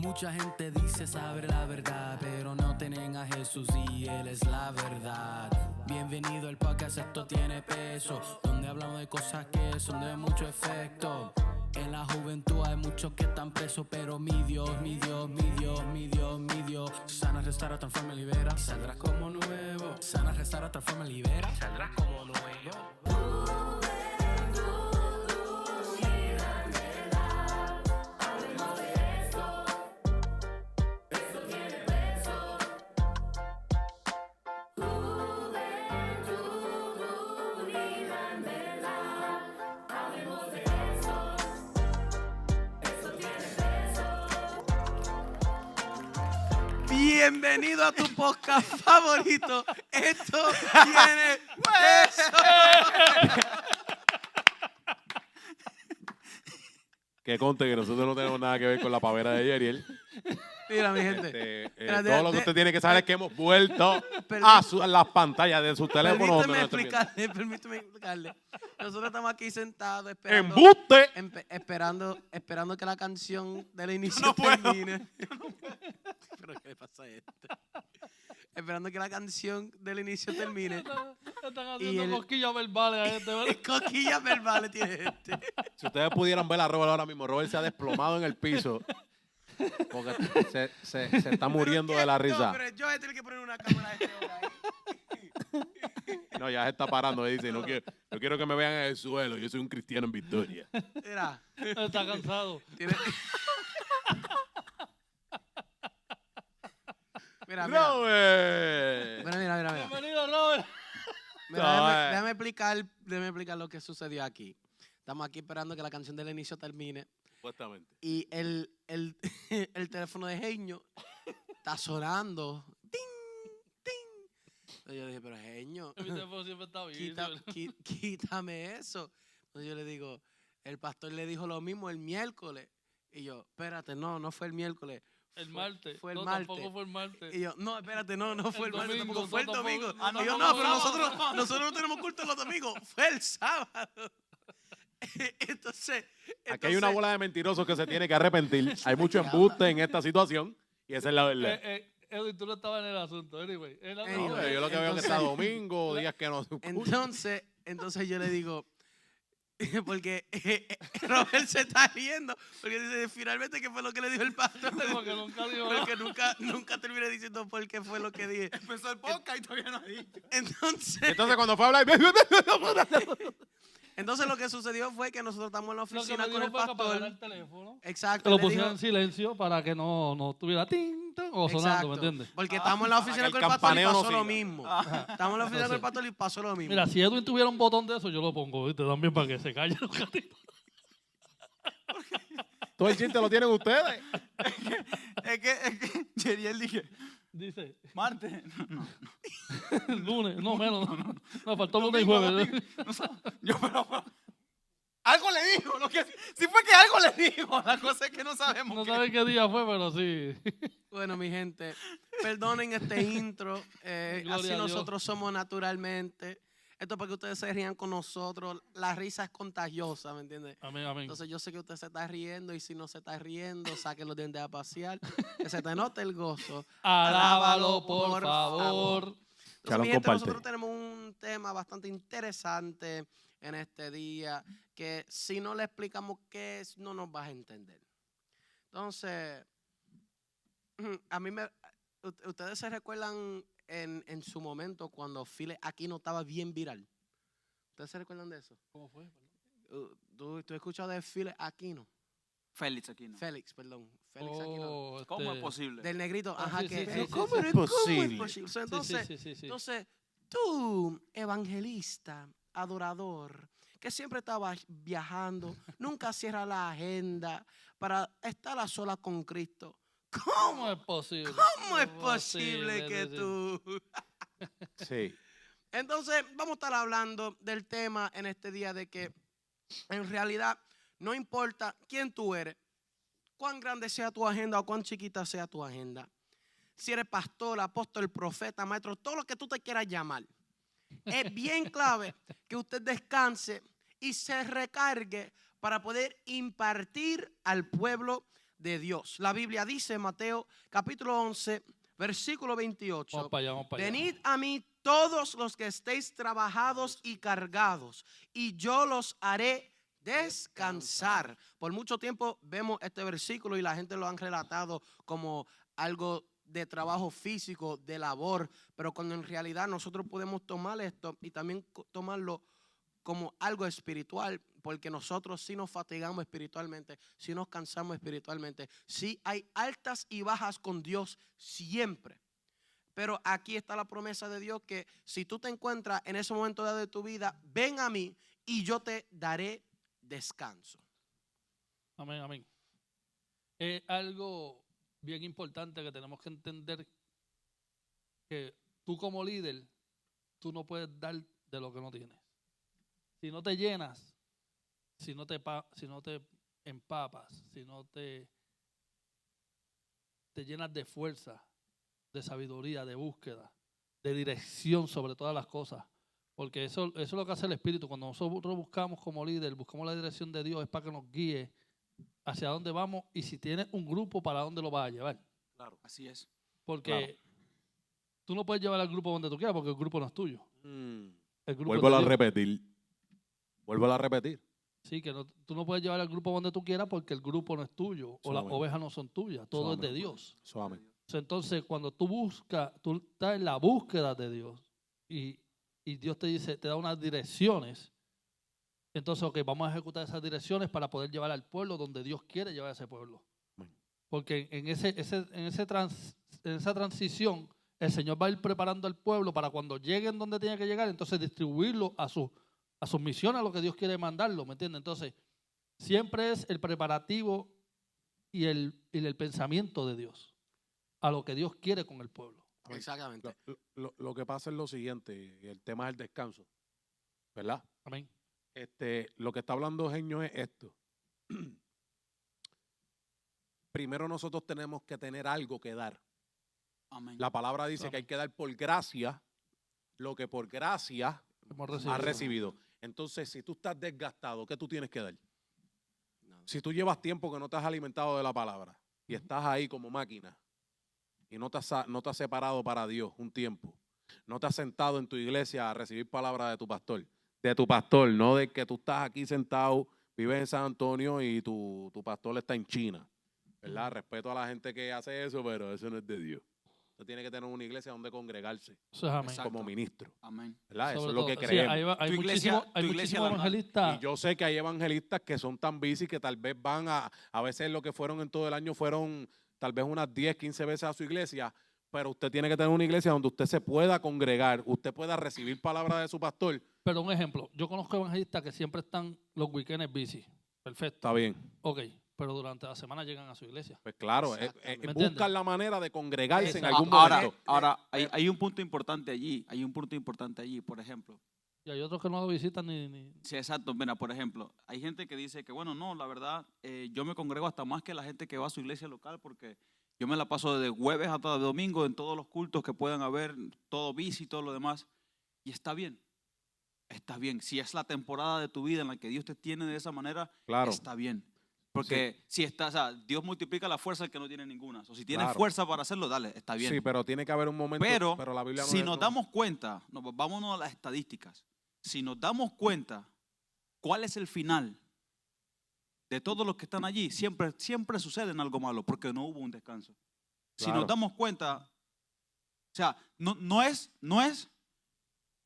Mucha gente dice saber la verdad, pero no tienen a Jesús y Él es la verdad. Bienvenido al podcast, esto tiene peso, donde hablamos de cosas que son de mucho efecto. En la juventud hay muchos que están presos, pero mi Dios, mi Dios, mi Dios, mi Dios, mi Dios sana, restaura, transforma, libera. Saldrás como nuevo. Sana, restaura, transforma, libera. Saldrás como nuevo. Bienvenido a tu podcast favorito. Esto tiene peso. Que conste que nosotros no tenemos nada que ver con la pavera de Yeriel. Mira, mi gente. Todo lo que usted tiene que saber es que hemos vuelto a las pantallas de sus teléfonos. Permíteme explicarle. Nosotros estamos aquí sentados esperando. ¡Embuste! Esperando que la canción del inicio termine. ¿Pero qué le pasa a esto? Esperando que la canción del inicio termine. Están haciendo cosquillas verbales a este, ¿verdad? Cosquillas verbales tiene este. Si ustedes pudieran ver a Robert ahora mismo, Robert se ha desplomado en el piso. Porque se está muriendo de la risa. No, pero yo voy a tener que poner una cámara de este hora ahí. No, ya se está parando y dice, no quiero que me vean en el suelo, yo soy un cristiano en victoria. Mira. Está cansado. Mira. Robert. Mira. Bienvenido, Robert. Mira, déjame explicar lo que sucedió aquí. Estamos aquí esperando que la canción del inicio termine. Supuestamente. Y el teléfono de Genio está sonando. ¡Ting! ¡Ting! Entonces yo dije, pero Genio, Mi teléfono siempre está bien. quítame eso. Entonces yo le digo, el pastor le dijo lo mismo el miércoles. Y yo, espérate, no fue el miércoles. El martes. Fue el no, martes. tampoco fue el martes. Y yo, no, espérate, no fue el martes, domingo, tampoco fue el domingo. tampoco. Y yo, no, pero nosotros no tenemos culto los domingos. Fue el sábado. Entonces, Aquí hay una bola de mentirosos que se tiene que arrepentir. Hay mucho embuste en esta situación y esa es la verdad. Edwin, tú no estabas en el asunto. Anyway. No, yo lo que veo es que está domingo, días que no. Entonces yo le digo, porque Robert se está riendo, porque dice finalmente qué fue lo que le dijo el pastor. Porque nunca dijo Porque nunca terminé diciendo por qué fue lo que dije. Empezó el podcast y todavía no ha dicho. Entonces cuando fue a hablar, Entonces lo que sucedió fue que nosotros estamos en la oficina con el fue que apagara pastor. el teléfono. Exacto. Que lo le pusieran dijo- en silencio para que no estuviera ting, ting, o sonando, Exacto, ¿me entiendes? Porque estamos en la oficina que con el el pastor y campaneo no pasó lo siga. mismo. Estamos en la oficina con el pastor y pasó lo mismo. Mira, si Edwin tuviera un botón de eso, yo lo pongo, ¿viste? También para que se calle los gatitos. todo el chiste lo tienen ustedes. Es que Yeriel dije, Dice, martes. No. lunes, no menos, no, faltó lunes y Domingo, jueves. domingo. No sé. Yo, pero algo le dijo. Sí fue que algo le dijo. La cosa es que no sabemos. No qué. saben qué día fue, pero sí. Bueno, mi gente, perdonen este intro. Gloria Así a Dios. nosotros somos naturalmente. Esto es para que ustedes se rían con nosotros. La risa es contagiosa, ¿me entiendes? Amén, amén. Entonces yo sé que usted se está riendo y si no se está riendo, saque los dientes a pasear. Que se te note el gozo. Alábalo, por favor. Entonces, Chalón, mi gente, comparte. nosotros tenemos un tema bastante interesante en este día que si no le explicamos qué es, no nos vas a entender. Entonces, a mí ustedes se recuerdan en su momento cuando Philip Aquino estaba bien viral. ¿Ustedes se recuerdan de eso? ¿Cómo fue? ¿Tú has escuchado de Philip Aquino? Félix Aquino. Félix Aquino. Oh, ¿Cómo este, es posible? Del negrito, Ah, ajá, sí, que... sí, sí, pero sí, ¿cómo sí. es ¿Cómo es posible? posible? Entonces, sí. entonces, tú, evangelista, adorador, que siempre estaba viajando, nunca cierra la agenda para estar a solas con Cristo. ¿Cómo es posible? ¿Cómo es posible que sí. tú? Sí. Entonces, vamos a estar hablando del tema en este día de que en realidad no importa quién tú eres, cuán grande sea tu agenda o cuán chiquita sea tu agenda. Si eres pastor, apóstol, profeta, maestro, todo lo que tú te quieras llamar. Es bien clave que usted descanse y se recargue para poder impartir al pueblo de Dios. La Biblia dice en Mateo capítulo 11, versículo 28. Vamos para allá, vamos para allá. Venid a mí todos los que estéis trabajados y cargados, y yo los haré descansar. Por mucho tiempo vemos este versículo y la gente lo han relatado como algo de trabajo físico, de labor, pero cuando en realidad nosotros podemos tomar esto y también tomarlo como algo espiritual, porque nosotros sí nos fatigamos espiritualmente, sí nos cansamos espiritualmente, sí hay altas y bajas con Dios siempre. Pero aquí está la promesa de Dios que si tú te encuentras en ese momento de tu vida, ven a mí y yo te daré descanso. Amén, amén. Es algo bien importante que tenemos que entender, que tú como líder, tú no puedes dar de lo que no tienes. Si no te llenas, si no te empapas, si no te llenas de fuerza, de sabiduría, de búsqueda, de dirección sobre todas las cosas. Porque eso es lo que hace el Espíritu. Cuando nosotros buscamos como líder, buscamos la dirección de Dios, es para que nos guíe hacia dónde vamos y si tienes un grupo, para dónde lo vas a llevar. Claro, así es. Porque tú no puedes llevar al grupo donde tú quieras porque el grupo no es tuyo. El grupo Vuelvo es de a Dios. repetir. Vuelvo a repetir. Sí, que tú no puedes llevar al grupo donde tú quieras porque el grupo no es tuyo o las Solamente. ovejas no son tuyas. Todo es de Dios. Suave. Entonces, cuando tú buscas, tú estás en la búsqueda de Dios y Dios te dice, te da unas direcciones. Entonces, ok, vamos a ejecutar esas direcciones para poder llevar al pueblo donde Dios quiere llevar a ese pueblo. Porque en esa transición, el Señor va a ir preparando al pueblo para cuando lleguen donde tiene que llegar, entonces distribuirlo a sus misiones, a lo que Dios quiere mandarlo, ¿me entiendes? Entonces, siempre es el preparativo y el pensamiento de Dios a lo que Dios quiere con el pueblo. Exactamente. Lo que pasa es lo siguiente, y el tema es el descanso, ¿verdad? Amén. Lo que está hablando Genio es esto. Primero nosotros tenemos que tener algo que dar. Amén. La palabra dice que hay que dar por gracia lo que por gracia Hemos has recibido. Entonces, si tú estás desgastado, ¿qué tú tienes que dar? Si tú llevas tiempo que no te has alimentado de la palabra y estás ahí como máquina y no te has separado para Dios un tiempo, no te has sentado en tu iglesia a recibir palabra de tu pastor, no de que tú estás aquí sentado, vives en San Antonio y tu pastor está en China, ¿verdad? Respeto a la gente que hace eso, pero eso no es de Dios. Usted tiene que tener una iglesia donde congregarse Eso es amén. Exacto. como ministro, Amén. ¿verdad? Eso Sobre es lo que todo. Sí, creemos. hay Tu iglesia- muchísimos tu iglesia la- evangelistas. Y yo sé que hay evangelistas que son tan busy que tal vez van a veces lo que fueron en todo el año fueron tal vez unas 10, 15 veces a su iglesia, pero usted tiene que tener una iglesia donde usted se pueda congregar, usted pueda recibir palabra de su pastor. Pero un ejemplo, yo conozco evangelistas que siempre están los weekends busy. Perfecto. Está bien. Ok, pero durante la semana llegan a su iglesia. Pues claro, Exactamente. ¿Me entiendes? buscan la manera de congregarse en Exacto. algún momento. Ahora hay un punto importante allí. Hay un punto importante allí, por ejemplo. Y hay otros que no lo visitan ni... Sí, exacto. Mira, por ejemplo, hay gente que dice que, bueno, no, la verdad, yo me congrego hasta más que la gente que va a su iglesia local porque yo me la paso desde jueves hasta domingo en todos los cultos que puedan haber, todo bici y todo lo demás. Y está bien. Está bien. Si es la temporada de tu vida en la que Dios te tiene de esa manera, Claro. está bien. Porque si estás, o sea, Dios multiplica la fuerza al que no tiene ninguna. O si tienes Claro. fuerza para hacerlo, dale, está bien. Sí, pero tiene que haber un momento. Pero la Biblia no si es- nos no- damos cuenta, vámonos a las estadísticas. Si nos damos cuenta cuál es el final de todos los que están allí, siempre sucede en algo malo porque no hubo un descanso. Si Claro. nos damos cuenta, o sea, no es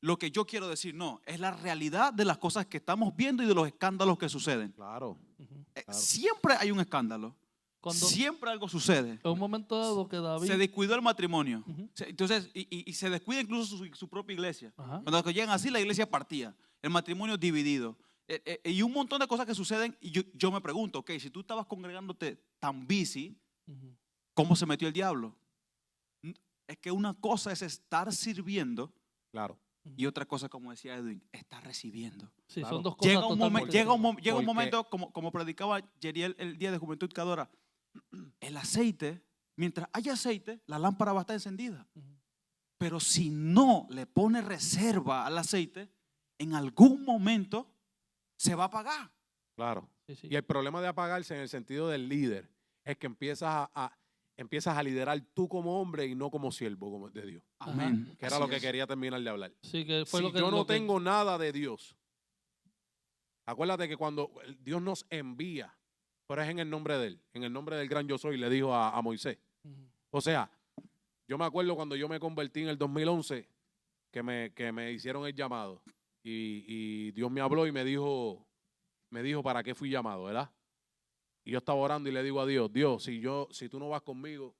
lo que yo quiero decir, no, es la realidad de las cosas que estamos viendo y de los escándalos que suceden. Claro. Ujú. Claro. Siempre hay un escándalo, Cuando siempre algo sucede. en un momento dado que David... Se descuidó el matrimonio. Ujú. Entonces, y se descuida incluso su propia iglesia. Ajá. Cuando llegan así, la iglesia partía. El matrimonio dividido. Y un montón de cosas que suceden. Y yo me pregunto, ok, si tú estabas congregándote tan busy, Ujú. ¿cómo se metió el diablo? Es que una cosa es estar sirviendo Claro. y otra cosa, como decía Edwin, estar recibiendo. Sí, Claro. son dos cosas Llega un totalmente momento, diferentes. Porque- como predicaba Yeriel el día de Juventud Cadora, el aceite, mientras haya aceite, la lámpara va a estar encendida. Ujú. Pero si no le pone reserva al aceite, en algún momento se va a apagar. Claro. Sí, sí. Y el problema de apagarse en el sentido del líder es que empiezas a liderar tú como hombre y no como siervo como de Dios. Amén. Que era Así lo que es. quería terminar de hablar. Sí, que fue Si lo que, yo no lo que- tengo nada de Dios, acuérdate que cuando Dios nos envía, pero es en el nombre de Él, en el nombre del gran yo soy, le dijo a Moisés. Ujú. O sea, yo me acuerdo cuando yo me convertí en el 2011, que me hicieron el llamado. Y Dios me habló y me dijo para qué fui llamado, ¿verdad? Y yo estaba orando y le digo a Dios, Dios, si tú no vas conmigo,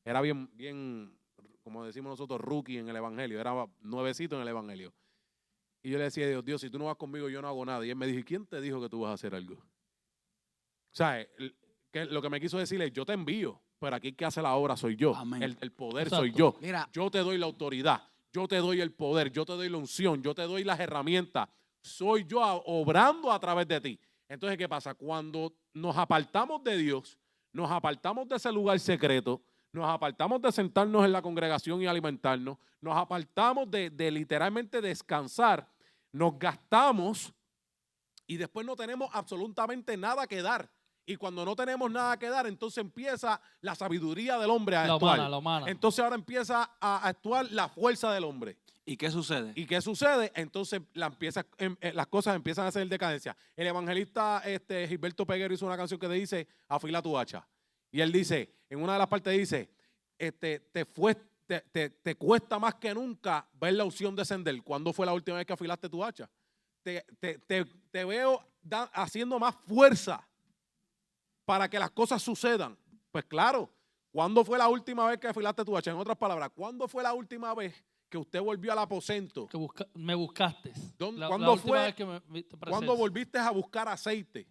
era bien, como decimos nosotros, rookie en el evangelio, era nuevecito en el evangelio. Y yo le decía a Dios, Dios, si tú no vas conmigo, yo no hago nada. Y él me dijo, ¿y quién te dijo que tú vas a hacer algo? O sea, lo que me quiso decir es, yo te envío, pero aquí el que hace la obra soy yo. Amén. El poder Exacto. soy yo. Mira, Yo te doy la autoridad, yo te doy el poder, yo te doy la unción, yo te doy las herramientas. Soy yo obrando a través de ti. Entonces, ¿qué pasa? Cuando nos apartamos de Dios, nos apartamos de ese lugar secreto, nos apartamos de sentarnos en la congregación y alimentarnos, nos apartamos de literalmente descansar, nos gastamos y después no tenemos absolutamente nada que dar. Y cuando no tenemos nada que dar, entonces empieza la sabiduría del hombre a La actuar. humana, la humana. Entonces ahora empieza a actuar la fuerza del hombre. ¿Y qué sucede? ¿Y qué sucede? Entonces las cosas empiezan a ser decadencia. El evangelista Gilberto Peguero hizo una canción que dice, afila tu hacha. Y él dice, en una de las partes dice, te cuesta más que nunca ver la unción descender. ¿Cuándo fue la última vez que afilaste tu hacha? Te veo haciendo más fuerza para que las cosas sucedan. Pues claro, ¿cuándo fue la última vez que afilaste tu hacha? En otras palabras, ¿cuándo fue la última vez que usted volvió al aposento? Que me buscaste. ¿Cuándo última fue? vez que me te ¿Cuándo presencia. volviste a buscar aceite?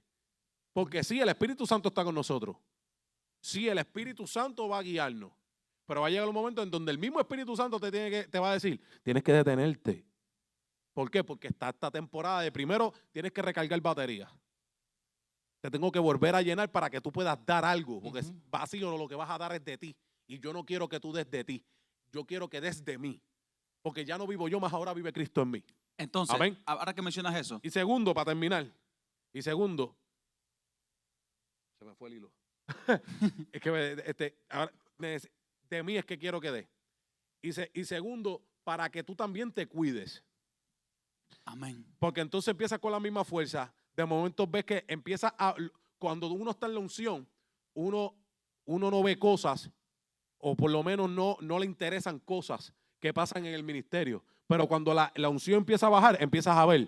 Porque sí, el Espíritu Santo está con nosotros. Sí, el Espíritu Santo va a guiarnos. Pero va a llegar un momento en donde el mismo Espíritu Santo te va a decir, tienes que detenerte. ¿Por qué? Porque está esta temporada de primero tienes que recargar batería. Te tengo que volver a llenar para que tú puedas dar algo. Porque es vacío, lo que vas a dar es de ti. Y yo no quiero que tú des de ti. Yo quiero que des de mí. Porque ya no vivo yo, más ahora vive Cristo en mí. Entonces, Amén. ahora que mencionas eso, Y segundo, para terminar. Se me fue el hilo. Es que ahora, de mí es que quiero que dé. Y segundo, para que tú también te cuides. amén. Porque entonces empiezas con la misma fuerza. De momento ves que cuando uno está en la unción, uno no ve cosas, o por lo menos no le interesan cosas que pasan en el ministerio. Pero cuando la unción empieza a bajar, empiezas a ver,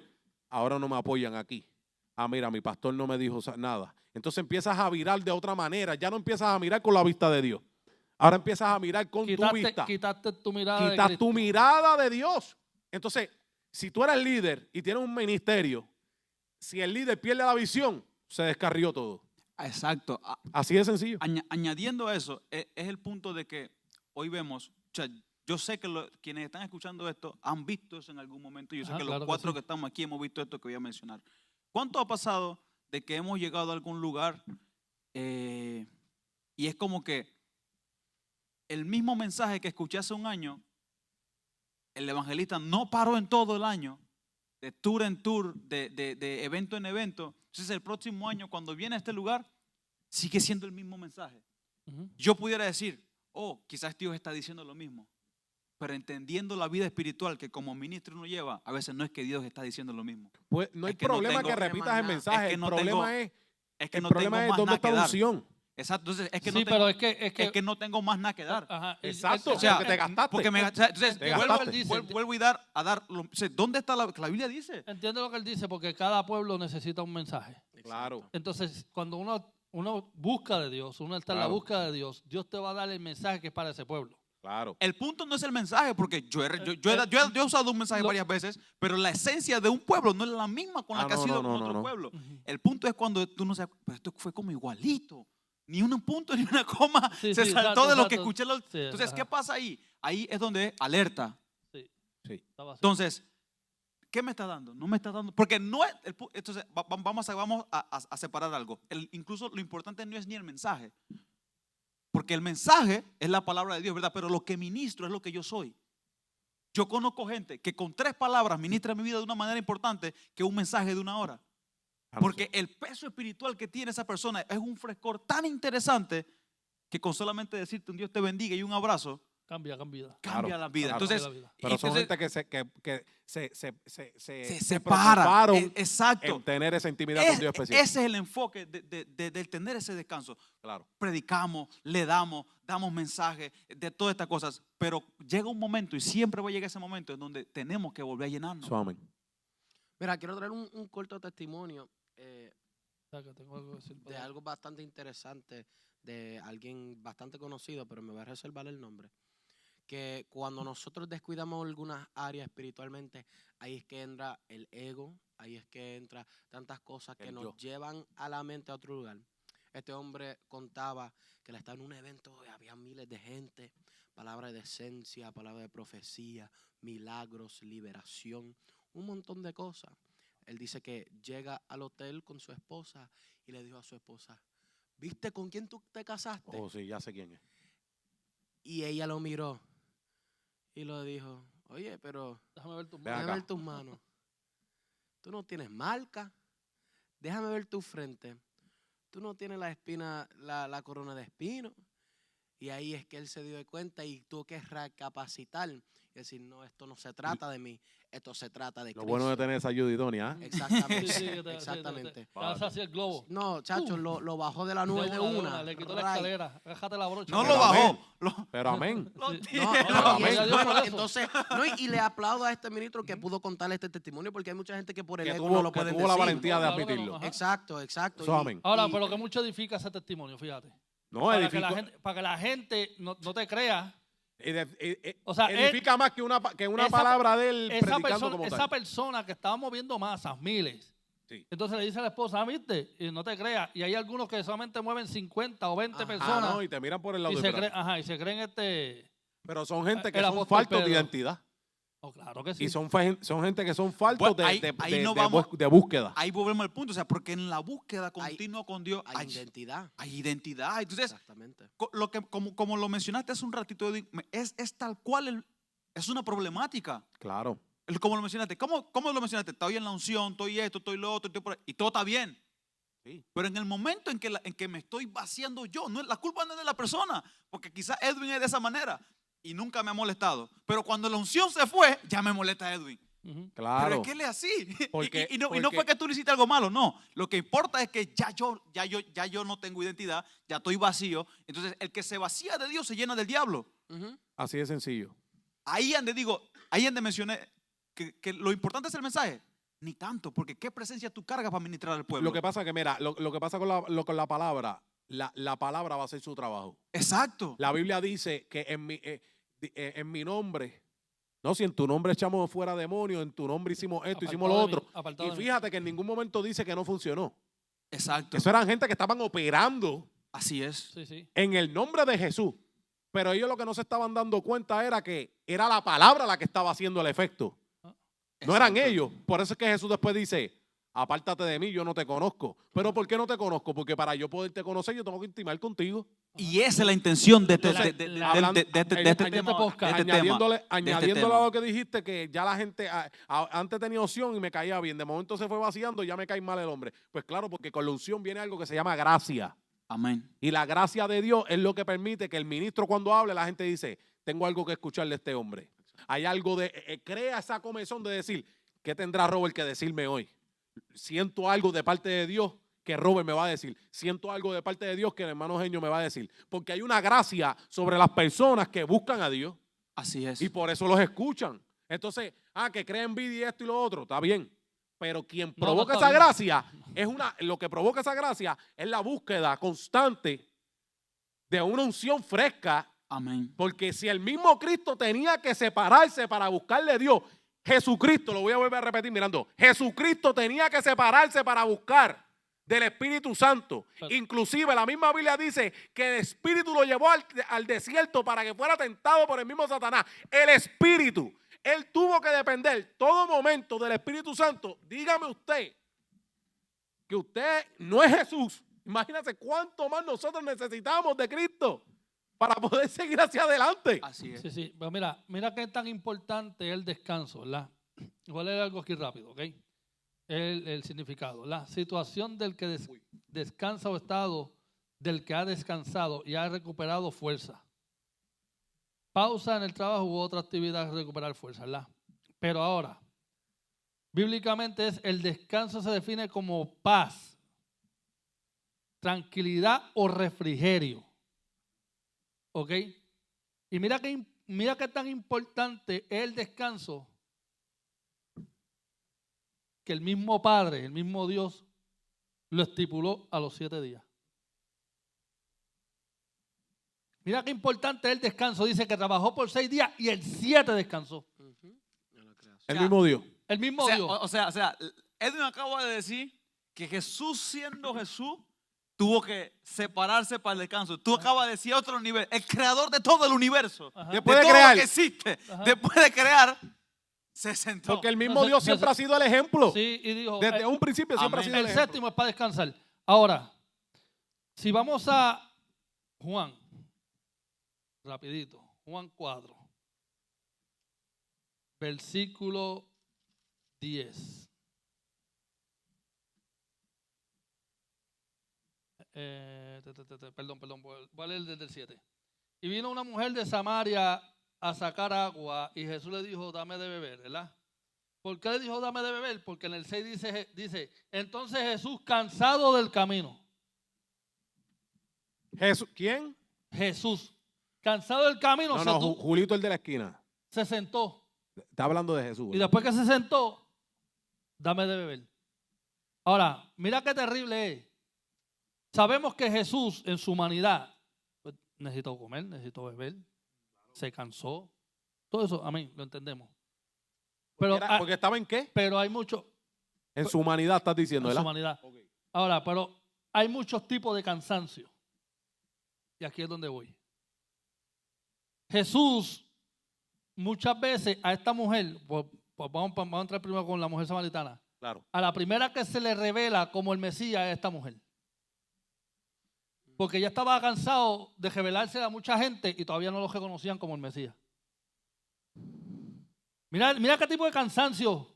ahora no me apoyan aquí. Ah, mira, mi pastor no me dijo nada. Entonces empiezas a mirar de otra manera. Ya no empiezas a mirar con la vista de Dios. Ahora empiezas a mirar con tu vista. Quitaste tu mirada de Quitas Cristo. tu mirada de Dios. Entonces, si tú eres líder y tienes un ministerio, si el líder pierde la visión, se descarrió todo. Exacto. Así de sencillo. Añadiendo a eso, es el punto de que hoy vemos, o sea, yo sé que quienes están escuchando esto han visto eso en algún momento. Yo sé Ajá, que claro los que cuatro sí. que estamos aquí hemos visto esto que voy a mencionar. ¿Cuánto ha pasado de que hemos llegado a algún lugar y es como que el mismo mensaje que escuché hace un año, el evangelista no paró en todo el año, de tour en tour, de evento en evento? Entonces el próximo año cuando viene a este lugar, sigue siendo el mismo mensaje. Ujú. Yo pudiera decir, quizás Dios está diciendo lo mismo, pero entendiendo la vida espiritual que como ministro uno lleva, a veces no es que Dios está diciendo lo mismo. Pues no hay Es que no problema tengo que repitas el mensaje. Es que el no problema tengo- es, Es que el no problema tengo es más dónde nada está que la dar. unción. Exacto, entonces es que Sí, no pero tengo, es que no tengo más nada que dar. Ajá, Exacto, O sea, porque te gastaste. Porque entonces, Te vuelvo, gastaste. vuelvo a dar, o sea, ¿dónde está la Biblia dice? entiende lo que él dice, porque cada pueblo necesita un mensaje. Claro. Entonces, cuando uno busca de Dios, uno está en la Claro. búsqueda de Dios, Dios te va a dar el mensaje que es para ese pueblo. Claro. El punto no es el mensaje, porque yo he usado un mensaje varias veces, pero la esencia de un pueblo no es la misma con la que ha sido con otro pueblo. El punto es cuando tú no sabes, pero esto fue como igualito. Ni un punto ni una coma Sí, se sí, saltó exacto, de lo que exacto. escuché. Sí, Entonces, ajá. ¿qué pasa ahí? Ahí es donde alerta. Sí, Sí. estaba así. Entonces, ¿qué me está dando? No me está dando. Porque no es. Entonces, vamos a separar algo. Incluso lo importante no es ni el mensaje. Porque el mensaje es la palabra de Dios, ¿verdad? Pero lo que ministro es lo que yo soy. Yo conozco gente que con 3 palabras ministra mi vida de una manera importante que un mensaje de 1 hora. Porque el peso espiritual que tiene esa persona es un frescor tan interesante que con solamente decirte un Dios te bendiga y un abrazo, Cambia. cambia Claro, la vida. claro. Entonces, Cambia la vida. Pero son entonces, gente que se se separa. preocuparon Exacto. en tener esa intimidad con Dios especial. Ese es el enfoque del tener ese descanso. Claro. Predicamos, le damos mensajes de todas estas cosas, pero llega un momento y siempre va a llegar ese momento en donde tenemos que volver a llenarnos. So, amén. Mira, quiero traer un corto testimonio Tengo algo que decir por de ahí. algo bastante interesante de alguien bastante conocido, pero me voy a reservar el nombre. Que cuando nosotros descuidamos algunas áreas espiritualmente, ahí es que entra el ego, ahí es que entra tantas cosas que El nos yo. llevan a la mente a otro lugar. Este hombre contaba que él estaba en un evento y había miles de gente, palabra de esencia, palabra de profecía, milagros, liberación, un montón de cosas. Él dice que llega al hotel con su esposa y le dijo a su esposa, ¿viste con quién tú te casaste? Oh, sí, ya sé quién es. Y ella lo miró y lo dijo, oye, pero Déjame ver tus Ven manos. déjame acá. ver tus manos. Tú no tienes marca. Déjame ver tu frente. Tú no tienes la espina, la corona de espino. Y ahí es que él se dio cuenta y tuvo que recapacitar y decir, no, esto no se trata de mí, esto se trata de Lo Cristo. bueno de tener esa ayuda idónea, ¿eh? Exactamente, Sí, que exactamente. te hace así el globo. No, chacho, lo bajó de la nube de una. Le quitó la Right. escalera. Déjate la brocha. No Pero lo bajó. amén. Pero amén. Lo Sí. tiró. No, No, y gloria a Dios por eso. entonces, no, y le aplaudo a este ministro que pudo contarle este testimonio porque hay mucha gente que por el Que ego tuvo, no lo que pueden tuvo la decir. valentía de Claro que no, admitirlo. ajá. Exacto. Eso, amén. Ahora, Y- pero que mucho edifica ese testimonio, fíjate. No, Para que, edifica, la gente no te crea. O sea, edifica más que una esa- palabra de él predicando como Esa tal. persona que estaba moviendo masas, miles. Sí. Entonces le dice a la esposa, ¿viste? Y no te creas. Y hay algunos que solamente mueven 50 o 20 Ajá, Ah, personas. no, y te miran por el lado y de se atrás. creen, y se creen Pero son gente que el son apóstol faltos de Pedro. identidad. Oh, claro que sí. Y son gente que son faltos Bueno, de, ahí- de- ahí de- no de vamos- de búsqueda. Ahí volvemos al punto, o sea, porque en la búsqueda continua con Dios hay identidad. hay identidad. Entonces, Exactamente. lo que, como lo mencionaste hace un ratito, Edwin, es tal cual, es una problemática. Claro. Como lo mencionaste, ¿cómo lo mencionaste? Estoy en la unción, estoy esto, estoy lo otro, estoy por ahí, y todo está bien. Sí. Pero en el momento en que me estoy vaciando yo, la culpa no es de la persona, porque quizás Edwin es de esa manera y nunca me ha molestado. Pero cuando la unción se fue, ya me molesta Edwin. Ujú. Claro. Pero es que él es así. Porque- y no porque- fue que tú le hiciste algo malo, no. Lo que importa es que ya yo no tengo identidad, ya estoy vacío. Entonces, el que se vacía de Dios se llena del diablo. Ujú. Así de sencillo. Ahí donde mencioné que lo importante es el mensaje. Ni tanto, porque qué presencia tú cargas para ministrar al pueblo. Lo que pasa es que, mira, lo que pasa con la palabra, la palabra va a hacer su trabajo. Exacto. La Biblia dice que en mi nombre, no, si en tu nombre echamos fuera demonios, en tu nombre hicimos esto, hicimos lo Apartado de otro. mí, apartado Y de mí. fíjate que en ningún momento dice que no funcionó. Exacto. Eso eran gente que estaban operando Así es. Sí, sí. en el nombre de Jesús. Pero ellos lo que no se estaban dando cuenta era que era la palabra la que estaba haciendo el efecto. No eran Exacto. ellos. Por eso es que Jesús después dice, apártate de mí, yo no te conozco. ¿Pero por qué no te conozco? Porque para yo poderte conocer, yo tengo que intimar contigo. Y esa es la intención de este Hablando- tema. podcast. de este Añadiéndole, tema. añadiéndole a lo que dijiste, que ya la gente antes tenía opción y me caía bien. De momento se fue vaciando y ya me cae mal el hombre. Pues claro, porque con la unción viene algo que se llama gracia. Amén. Y la gracia de Dios es lo que permite que el ministro cuando hable, la gente dice, tengo algo que escuchar de este hombre. Hay algo de, crea esa comezón de decir, ¿qué tendrá Robert que decirme hoy? Siento algo de parte de Dios que Robert me va a decir. Siento algo de parte de Dios que el hermano Genio me va a decir. Porque hay una gracia sobre las personas que buscan a Dios Así es. y por eso los escuchan. Entonces, que crea envidia y esto y lo otro, está bien. Pero quien No, provoca no está esa bien. gracia, lo que provoca esa gracia es la búsqueda constante de una unción fresca. Amén. Porque si el mismo Cristo tenía que separarse para buscarle a Dios, Jesucristo, lo voy a volver a repetir mirando, Jesucristo tenía que separarse para buscar del Espíritu Santo. Pero- Inclusive la misma Biblia dice que el Espíritu lo llevó al desierto para que fuera tentado por el mismo Satanás. El Espíritu, él tuvo que depender todo momento del Espíritu Santo. Dígame usted que usted no es Jesús. Imagínense cuánto más nosotros necesitamos de Cristo para poder seguir hacia adelante. Así es. Sí, sí. Pero mira qué tan importante es el descanso, ¿verdad? Voy a leer algo aquí rápido, ¿ok? el significado. La situación del que descansa o estado del que ha descansado y ha recuperado fuerza. Pausa en el trabajo u otra actividad recuperar fuerza, ¿verdad? Pero ahora, bíblicamente el descanso se define como paz, tranquilidad o refrigerio. ¿Ok? Y mira qué tan importante es el descanso que el mismo Padre, el mismo Dios, lo estipuló a los 7 días. Mira qué importante es el descanso. Dice que trabajó por 6 días y el 7 descansó. El mismo Dios. El mismo Dios. O sea, Edwin acaba de decir que Jesús, siendo Jesús, tuvo que separarse para el descanso. Tú acabas de decir a otro nivel. El creador de todo el universo, Ajá. Después de todo crear. lo que existe, Ajá. después de crear, se sentó. Porque el mismo Entonces- Dios siempre ha sido el ejemplo. Sí, y dijo, Desde un principio siempre ha amén. sido el el ejemplo. séptimo es para descansar. Ahora, si vamos a Juan, rapidito, Juan 4, versículo 10. Perdón, voy a leer desde el 7. Y vino una mujer de Samaria a sacar agua y Jesús le dijo, dame de beber, ¿verdad? ¿Por qué le dijo, dame de beber? Porque en el 6 dice, entonces Jesús, cansado del camino. Jesús, ¿quién? Jesús, cansado del camino, No, Julito el de la esquina. se sentó. Está hablando de Jesús. Y después que se sentó, dame de beber. Ahora, mira qué terrible es. Sabemos que Jesús en su humanidad pues, necesitó comer, necesitó beber, se cansó. Todo eso, amén, lo entendemos. Pero, Porque estaba en qué? pero hay mucho En su humanidad estás diciendo, en su ¿verdad? humanidad. Ok. Ahora, pero hay muchos tipos de cansancio. Y aquí es donde voy. Jesús, muchas veces a esta mujer, pues vamos a entrar primero con la mujer samaritana. Claro. A la primera que se le revela como el Mesías es esta mujer. Porque ya estaba cansado de revelarse a mucha gente y todavía no lo reconocían como el Mesías. Mira qué tipo de cansancio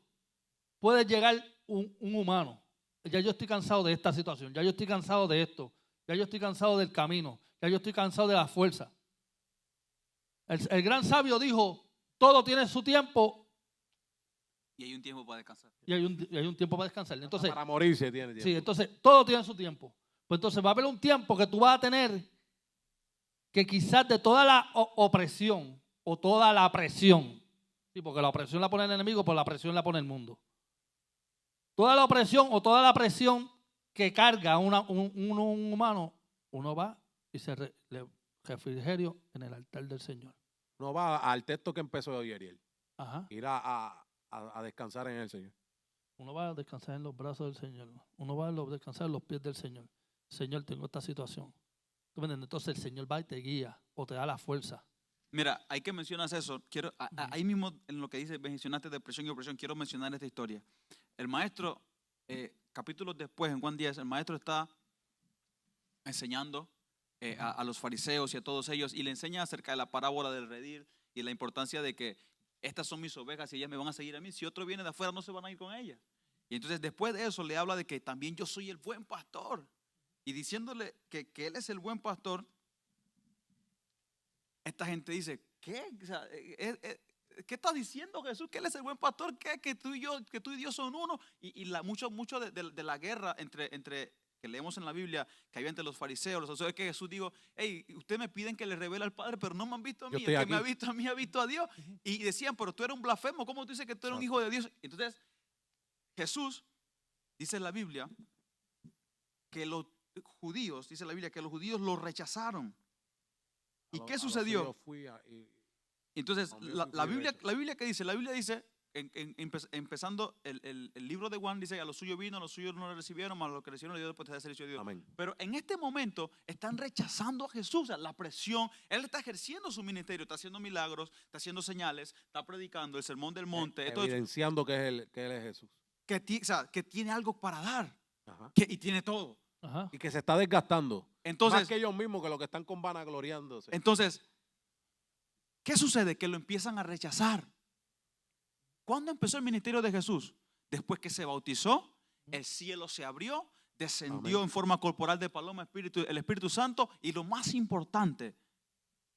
puede llegar un humano. Ya yo estoy cansado de esta situación, ya yo estoy cansado de esto, ya yo estoy cansado del camino, ya yo estoy cansado de la fuerza. El gran sabio dijo, todo tiene su tiempo Y hay un tiempo para descansar. y hay un tiempo para descansar. Entonces, Para morirse tiene tiempo. sí, entonces todo tiene su tiempo. Pues entonces va a haber un tiempo que tú vas a tener que quizás de toda la opresión o toda la presión, sí, porque la opresión la pone el enemigo, pero la presión la pone el mundo. Toda la opresión o toda la presión que carga un humano, uno va y le refrigerio en el altar del Señor. No va al texto que empezó hoy, Ariel. Ajá. Ir a descansar en el Señor. Uno va a descansar en los brazos del Señor. Uno va a descansar en los pies del Señor. Señor, tengo esta situación. ¿Tú me entiendes? Entonces el Señor va y te guía o te da la fuerza. Mira, hay que mencionar eso. Ahí mismo en lo que dice, mencionaste depresión y opresión, quiero mencionar esta historia. El maestro, capítulos después, en Juan 10, el maestro está enseñando a los fariseos y a todos ellos y le enseña acerca de la parábola del redil y la importancia de que estas son mis ovejas y ellas me van a seguir a mí. Si otro viene de afuera, no se van a ir con ellas. Y entonces después de eso le habla de que también yo soy el buen pastor. Y diciéndole que él es el buen pastor, esta gente dice, ¿qué? O sea, ¿qué está diciendo Jesús? Que él es el buen pastor, ¿qué? Que tú y Dios son uno. Y mucho de la guerra entre que leemos en la Biblia que había entre los fariseos, los sacerdotes, que Jesús dijo, hey, ustedes me piden que les revele al Padre, pero no me han visto a mí. Yo El estoy que aquí. me ha visto a mí ha visto a Dios. Y decían, pero tú eres un blasfemo, ¿cómo tú dices que tú eres un hijo de Dios? Entonces, Jesús, dice en la Biblia, que los judíos, dice la Biblia, que los judíos lo rechazaron. ¿Y qué sucedió? Entonces, la Biblia ¿qué dice? La Biblia dice, empezando el libro de Juan, dice, a los suyos vino, a los suyos no le recibieron, mas a los que recibieron le dio después de servicio de Dios. Amén. Pero en este momento están rechazando a Jesús, o sea, la presión. Él está ejerciendo su ministerio, está haciendo milagros, está haciendo señales, está predicando el sermón del monte. Evidenciando que él es Jesús. Que tiene algo para dar. Ajá. Y tiene todo. Ajá. Y que se está desgastando. Entonces, más que ellos mismos, que los que están con vanagloriándose. Entonces, ¿qué sucede? Que lo empiezan a rechazar. ¿Cuándo empezó el ministerio de Jesús? después que se bautizó, el cielo se abrió, descendió Amén. en forma corporal de paloma el Espíritu Santo, y lo más importante,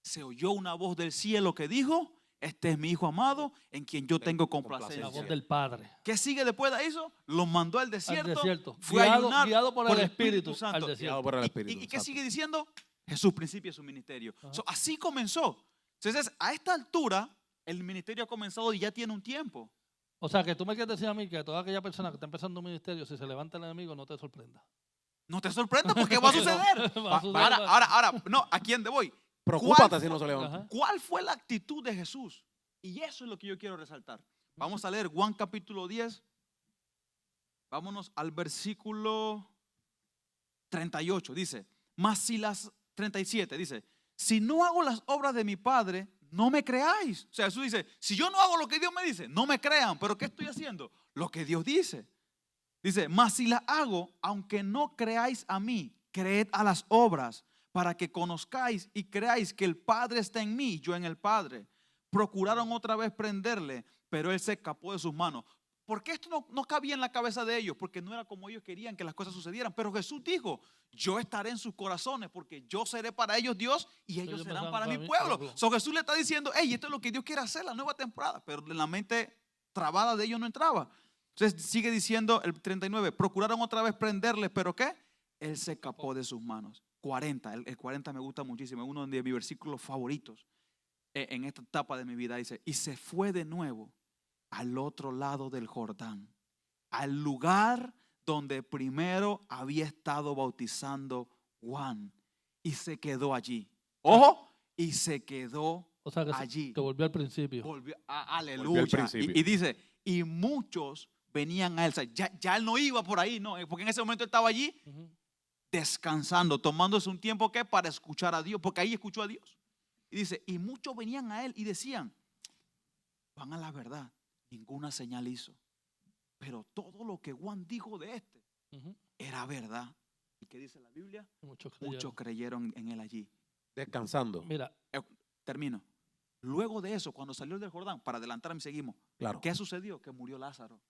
se oyó una voz del cielo que dijo: este es mi Hijo amado, en quien yo tengo La complacencia. voz del Padre. ¿Qué sigue después de eso? Los mandó al Al desierto, desierto. fue a Guiado, ayunar guiado por el Espíritu al Santo. desierto. Guiado por el ¿Y Espíritu qué Santo. sigue diciendo? Jesús principia su ministerio. Ajá. So, así comenzó. Entonces, a esta altura, el ministerio ha comenzado y ya tiene un tiempo. O sea, que tú me quieres decir a mí que toda aquella persona que está empezando un ministerio, si se levanta el enemigo, no te sorprenda. No te sorprendas porque va a suceder. Va a suceder. Ahora, no, ¿a quién voy? Preocúpate si no se levanta. Ajá. ¿Cuál fue la actitud de Jesús? Y eso es lo que yo quiero resaltar. Vamos a leer Juan capítulo 10. Vámonos al versículo 38. Dice, mas si las 37, dice, si no hago las obras de mi Padre, no me creáis. O sea, Jesús dice, si yo no hago lo que Dios me dice, no me crean. ¿Pero qué estoy haciendo? Lo que Dios dice. Dice, mas si las hago, aunque no creáis a mí, creed a las obras, para que conozcáis y creáis que el Padre está en mí y yo en el Padre. Procuraron otra vez prenderle, pero él se escapó de sus manos. ¿Por qué esto no cabía en la cabeza de ellos? Porque no era como ellos querían que las cosas sucedieran. Pero Jesús dijo, yo estaré en sus corazones porque yo seré para ellos Dios y ellos serán para mi pueblo. So Jesús le está diciendo, hey, esto es lo que Dios quiere hacer, la nueva temporada. Pero en la mente trabada de ellos no entraba. Entonces sigue diciendo el 39, procuraron otra vez prenderle, pero ¿qué? Él se escapó de sus manos. 40, el 40 me gusta muchísimo, es uno de mis versículos favoritos en esta etapa de mi vida. Dice, y se fue de nuevo al otro lado del Jordán, al lugar donde primero había estado bautizando Juan, y se quedó allí. Ojo, y se quedó O sea, que, allí. que volvió al principio. Aleluya. Volvió al principio. Y dice, y muchos venían a él. O sea, ya él no iba por ahí, no, porque en ese momento él estaba allí Ujú. descansando, tomándose un tiempo que para escuchar a Dios, porque ahí escuchó a Dios. Y dice, y muchos venían a él y decían, van a la verdad, ninguna señal hizo, pero todo lo que Juan dijo de este Ujú. era verdad. ¿Y qué dice la Biblia? Muchos Muchos creyeron. creyeron en él allí. Descansando. Mira, Termino. Luego de eso, cuando salió del Jordán, para adelantarme, seguimos. Claro. ¿Qué sucedió? Que murió Lázaro.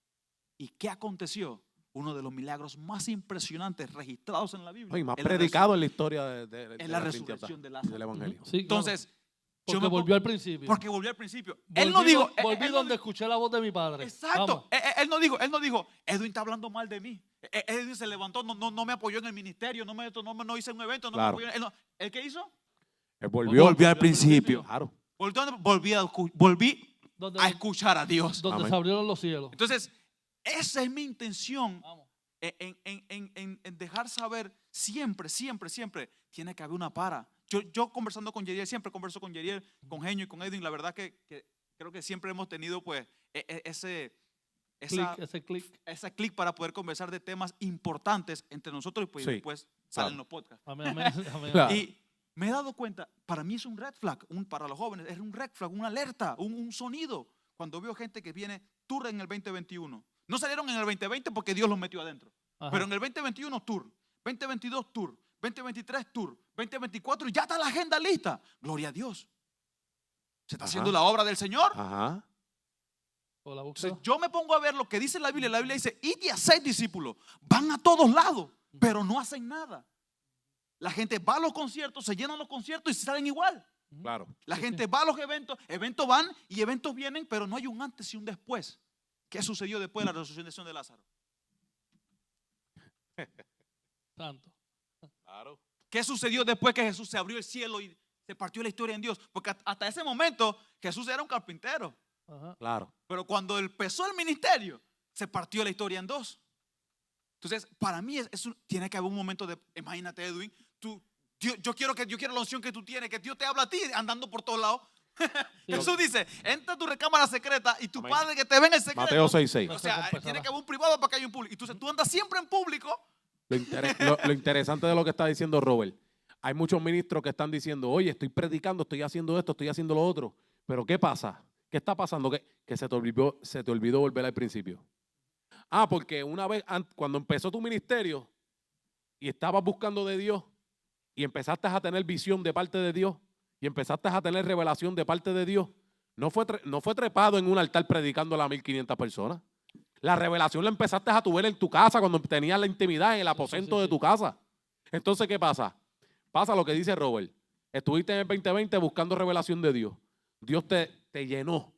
¿Y qué aconteció? Uno de los milagros más impresionantes registrados en la Biblia. Y más en la predicado en la historia en la resurrección de Lázaro. del Evangelio. sí, Entonces, claro, yo porque me volvió al principio. porque volvió al principio. Volví Él no dijo, volví él no donde dijo- escuché la voz de mi padre. exacto. Vamos. Él no dijo, Edwin está hablando mal de mí. Edwin se levantó, no me apoyó en el ministerio, no hice un evento, no Claro. me apoyó. ¿El qué hizo? Él volvió. al principio. Claro. Volví Donde, a escuchar a Dios. donde Amén. se abrieron los cielos. Entonces, esa es mi intención Vamos. en dejar saber siempre tiene que haber una para. Yo conversando con Yeriel, siempre converso con Yeriel, con Genio y con Edwin, la verdad que creo que siempre hemos tenido pues ese Ese clic. clic para poder conversar de temas importantes entre nosotros y pues Sí, después salen claro. los podcasts. Amén, amén, amén. Claro. Y me he dado cuenta, para mí es un red flag, para los jóvenes, es un red flag, una alerta, un sonido. Cuando veo gente que viene tour en el 2021. No salieron en el 2020 porque Dios los metió adentro. Ajá. Pero en el 2021 tour, 2022 tour, 2023 tour, 2024 y ya está la agenda lista. Gloria a Dios. Se está Ajá. haciendo la obra del Señor. Ajá. O la búsqueda. Entonces, yo me pongo a ver lo que dice la Biblia. La Biblia dice, id y haced discípulos. Van a todos lados, pero no hacen nada. La gente va a los conciertos, se llenan los conciertos y salen igual. Claro. La Sí, gente va a los eventos van y eventos vienen, pero no hay un antes y un después. ¿Qué sucedió después de la resurrección de Lázaro? Santo. Claro. ¿Qué sucedió después que Jesús se abrió el cielo y se partió la historia en Dios? Porque hasta ese momento Jesús era un carpintero. Ajá. Claro. Pero cuando empezó el ministerio, se partió la historia en dos. Entonces, para mí tiene que haber un momento de, imagínate Edwin, yo quiero la unción que tú tienes, que Dios te habla a ti andando por todos lados. Sí. Jesús dice, entra a tu recámara secreta y tu Amén. Padre que te ve en el secreto. Mateo 6:6. O sea, tiene que haber un privado para que haya un público. Entonces, tú andas siempre en público. Lo interesante de lo que está diciendo Robert, hay muchos ministros que están diciendo, oye, estoy predicando, estoy haciendo esto, estoy haciendo lo otro. Pero ¿qué pasa? ¿Qué está pasando? Que se te olvidó volver al principio. Ah, porque una vez, cuando empezó tu ministerio y estabas buscando de Dios y empezaste a tener visión de parte de Dios y empezaste a tener revelación de parte de Dios, no fue trepado en un altar predicando a las 1500 personas. La revelación la empezaste a tu ver en tu casa cuando tenías la intimidad en el aposento de tu casa. Entonces, ¿qué pasa? Pasa lo que dice Robert. Estuviste en el 2020 buscando revelación de Dios. Dios te llenó.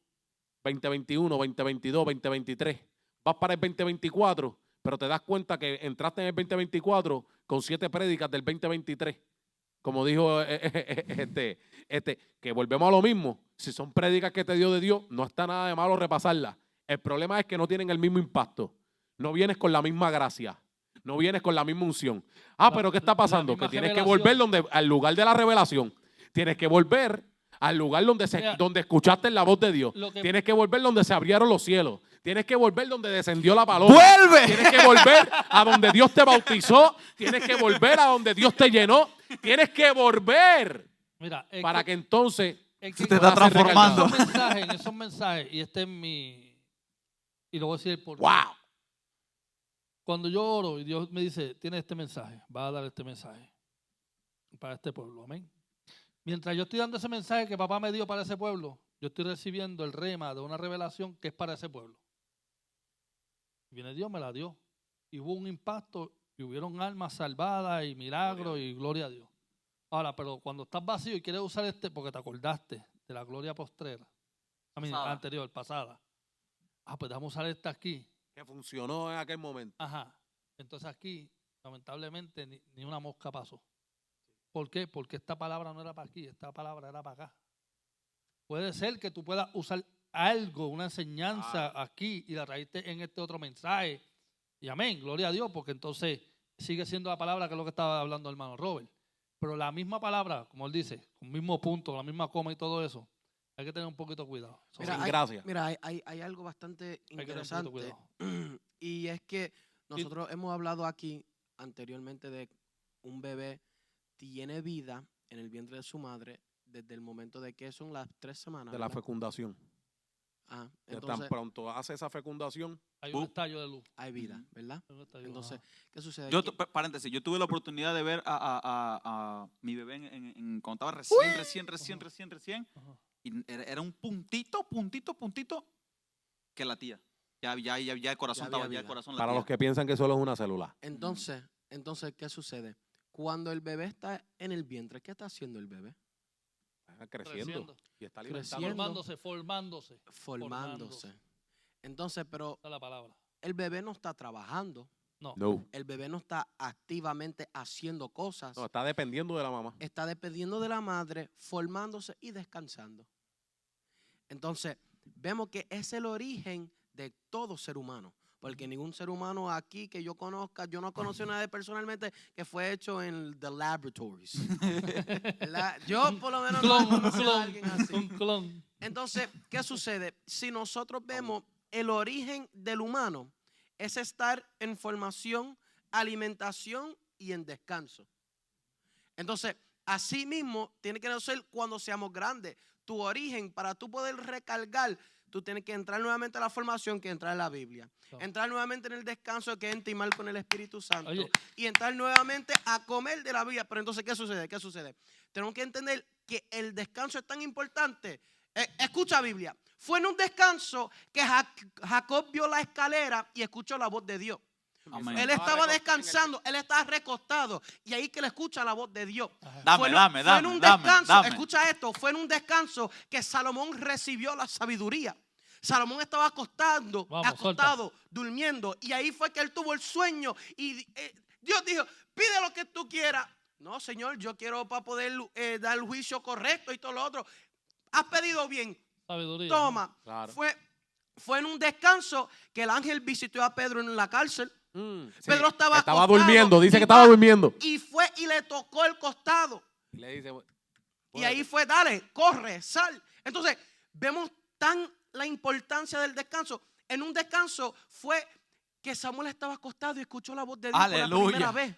2021, 2022, 2023. Vas para el 2024, pero te das cuenta que entraste en el 2024 con 7 prédicas del 2023. Como dijo que volvemos a lo mismo. Si son prédicas que te dio de Dios, no está nada de malo repasarlas. El problema es que no tienen el mismo impacto. No vienes con la misma gracia. No vienes con la misma unción. Pero ¿qué está pasando? Que tienes que volver al lugar de la revelación. Tienes que volver al lugar donde escuchaste la voz de Dios. Tienes que volver donde se abrieron los cielos. Tienes que volver donde descendió la paloma. ¡Vuelve! Tienes que volver a donde Dios te bautizó. Tienes que volver a donde Dios te llenó. Tienes que volver. Mira, para que entonces te está transformando. En esos mensajes, y este es mi... Y lo voy a decir por... ¡Wow! Cuando yo oro y Dios me dice, tienes este mensaje, va a dar este mensaje para este pueblo, amén. Mientras yo estoy dando ese mensaje que papá me dio para ese pueblo, yo estoy recibiendo el rema de una revelación que es para ese pueblo. Viene Dios, me la dio. Y hubo un impacto y hubieron almas salvadas y milagros y gloria a Dios. Ahora, pero cuando estás vacío y quieres usar porque te acordaste de la gloria postrera, anterior, pasada. Pues vamos a usar esta aquí. Que funcionó en aquel momento. Ajá. Entonces aquí, lamentablemente, ni una mosca pasó. ¿Por qué? Porque esta palabra no era para aquí, esta palabra era para acá. Puede ser que tú puedas usar algo, una enseñanza aquí y la traíste en este otro mensaje. Y amén, gloria a Dios, porque entonces sigue siendo la palabra que es lo que estaba hablando el hermano Robert. Pero la misma palabra, como él dice, con el mismo punto, la misma coma y todo eso, hay que tener un poquito de cuidado. Mira, hay algo bastante interesante. Y es que nosotros hemos hablado aquí anteriormente de un bebé tiene vida en el vientre de su madre desde el momento de que son las 3 semanas. De la fecundación. Entonces, tan pronto hace esa fecundación, hay un estallo de luz. hay vida, ¿verdad? Entonces, ¿qué sucede? Paréntesis, yo tuve la oportunidad de ver a mi bebé cuando estaba recién. Y era un puntito que latía. Ya el corazón estaba, ya el corazón latía. para los que piensan que solo es una célula. Entonces, ¿qué sucede? Cuando el bebé está en el vientre, ¿qué está haciendo el bebé? Está creciendo. Y está Creciendo. Formándose. Entonces, pero Esa es la palabra. el bebé no está trabajando. No, El bebé no está activamente haciendo cosas. está dependiendo de la mamá. Está dependiendo de la madre, formándose y descansando. Entonces, vemos que es el origen de todo ser humano. Porque ningún ser humano aquí que yo conozca, yo no conocí nada personalmente que fue hecho en the laboratories. Yo por lo menos no conocí a alguien así. Un clon. Entonces, ¿qué sucede? Si nosotros vemos el origen del humano, es estar en formación, alimentación y en descanso. Entonces, así mismo tiene que ser cuando seamos grandes. Tu origen, para tú poder recargar, tú tienes que entrar nuevamente a la formación, que entrar en la Biblia. Entrar nuevamente en el descanso, que es intimar con el Espíritu Santo. Y entrar nuevamente a comer de la Biblia. Pero entonces, ¿qué sucede? Tenemos que entender que el descanso es tan importante. Escucha Biblia. Fue en un descanso que Jacob vio la escalera y escuchó la voz de Dios. Amén. Él estaba descansando, él estaba recostado y ahí que le escucha la voz de Dios. Dame. Escucha esto, fue en un descanso que Salomón recibió la sabiduría. Salomón estaba acostado, durmiendo, y ahí fue que él tuvo el sueño y Dios dijo, pide lo que tú quieras. No, Señor, yo quiero para poder dar el juicio correcto y todo lo otro. Has pedido bien. Sabiduría. Toma. Claro. Fue en un descanso que el ángel visitó a Pedro en la cárcel. Sí, Pedro estaba durmiendo, dice que estaba durmiendo. Y fue y le tocó el costado. Le dice, y ahí fue, dale, corre, sal. Entonces, vemos la importancia del descanso. En un descanso fue que Samuel estaba acostado y escuchó la voz de Dios por la primera vez.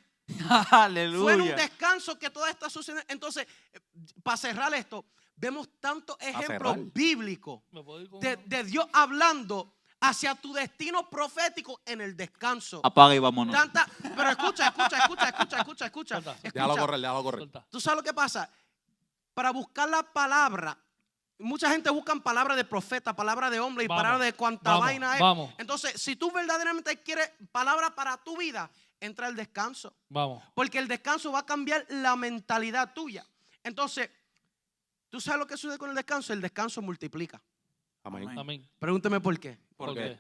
Aleluya. Fue en un descanso que todo está sucediendo. Entonces, para cerrar esto, vemos tantos ejemplos bíblicos de Dios hablando hacia tu destino profético en el descanso. Apaga y vámonos. Pero escucha. Déjalo correr. ¿Tú sabes lo que pasa? Para buscar la palabra mucha gente busca palabras de profeta, palabras de hombre y Vamos, palabras de cuanta vamos, vaina es. vamos. Entonces, si tú verdaderamente quieres palabras para tu vida, entra el descanso. Vamos. Porque el descanso va a cambiar la mentalidad tuya. Entonces, ¿tú sabes lo que sucede con el descanso? El descanso multiplica. Amén. Amén. Amén. Pregúnteme por qué. ¿Por qué?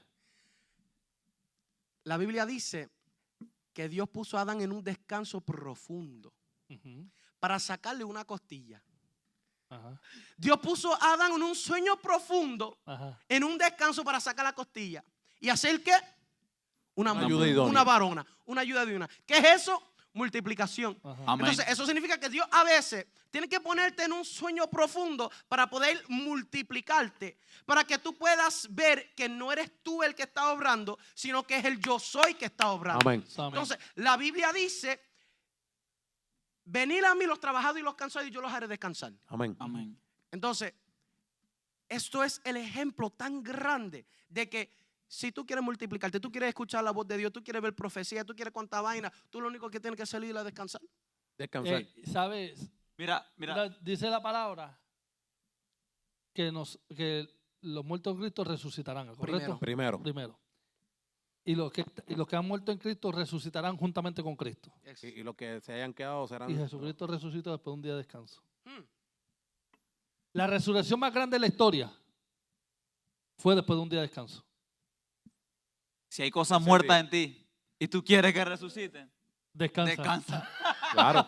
La Biblia dice que Dios puso a Adán en un descanso profundo Ujú. para sacarle una costilla. Ajá. Dios puso a Adán en un sueño profundo, Ajá. en un descanso para sacar la costilla. ¿Y hacer qué? Una Una mujer, ayuda idónea. una varona, una ayuda de una. ¿Qué es eso? Multiplicación. Ajá. Amén. Entonces, eso significa que Dios a veces tiene que ponerte en un sueño profundo para poder multiplicarte, para que tú puedas ver que no eres tú el que está obrando, sino que es el yo soy que está obrando. Amén. Amén. Entonces, la Biblia dice, venid a mí los trabajados y los cansados y yo los haré descansar. Amén. Amén. Entonces, esto es el ejemplo tan grande de que si tú quieres multiplicarte, tú quieres escuchar la voz de Dios, tú quieres ver profecía, tú quieres cuánta vaina, tú lo único que tienes que hacer es ir a descansar. Descansar. ¿Sabes? Mira. Mira, dice la palabra que los muertos en Cristo resucitarán, ¿correcto? Primero. Primero. Y los que han muerto en Cristo resucitarán juntamente con Cristo. Y los que se hayan quedado serán. Y Jesucristo resucitó después de un día de descanso. Hmm. La resurrección más grande de la historia fue después de un día de descanso. Si hay cosas Ese muertas día. en ti y tú quieres que resuciten, Descansa. descansa. Claro.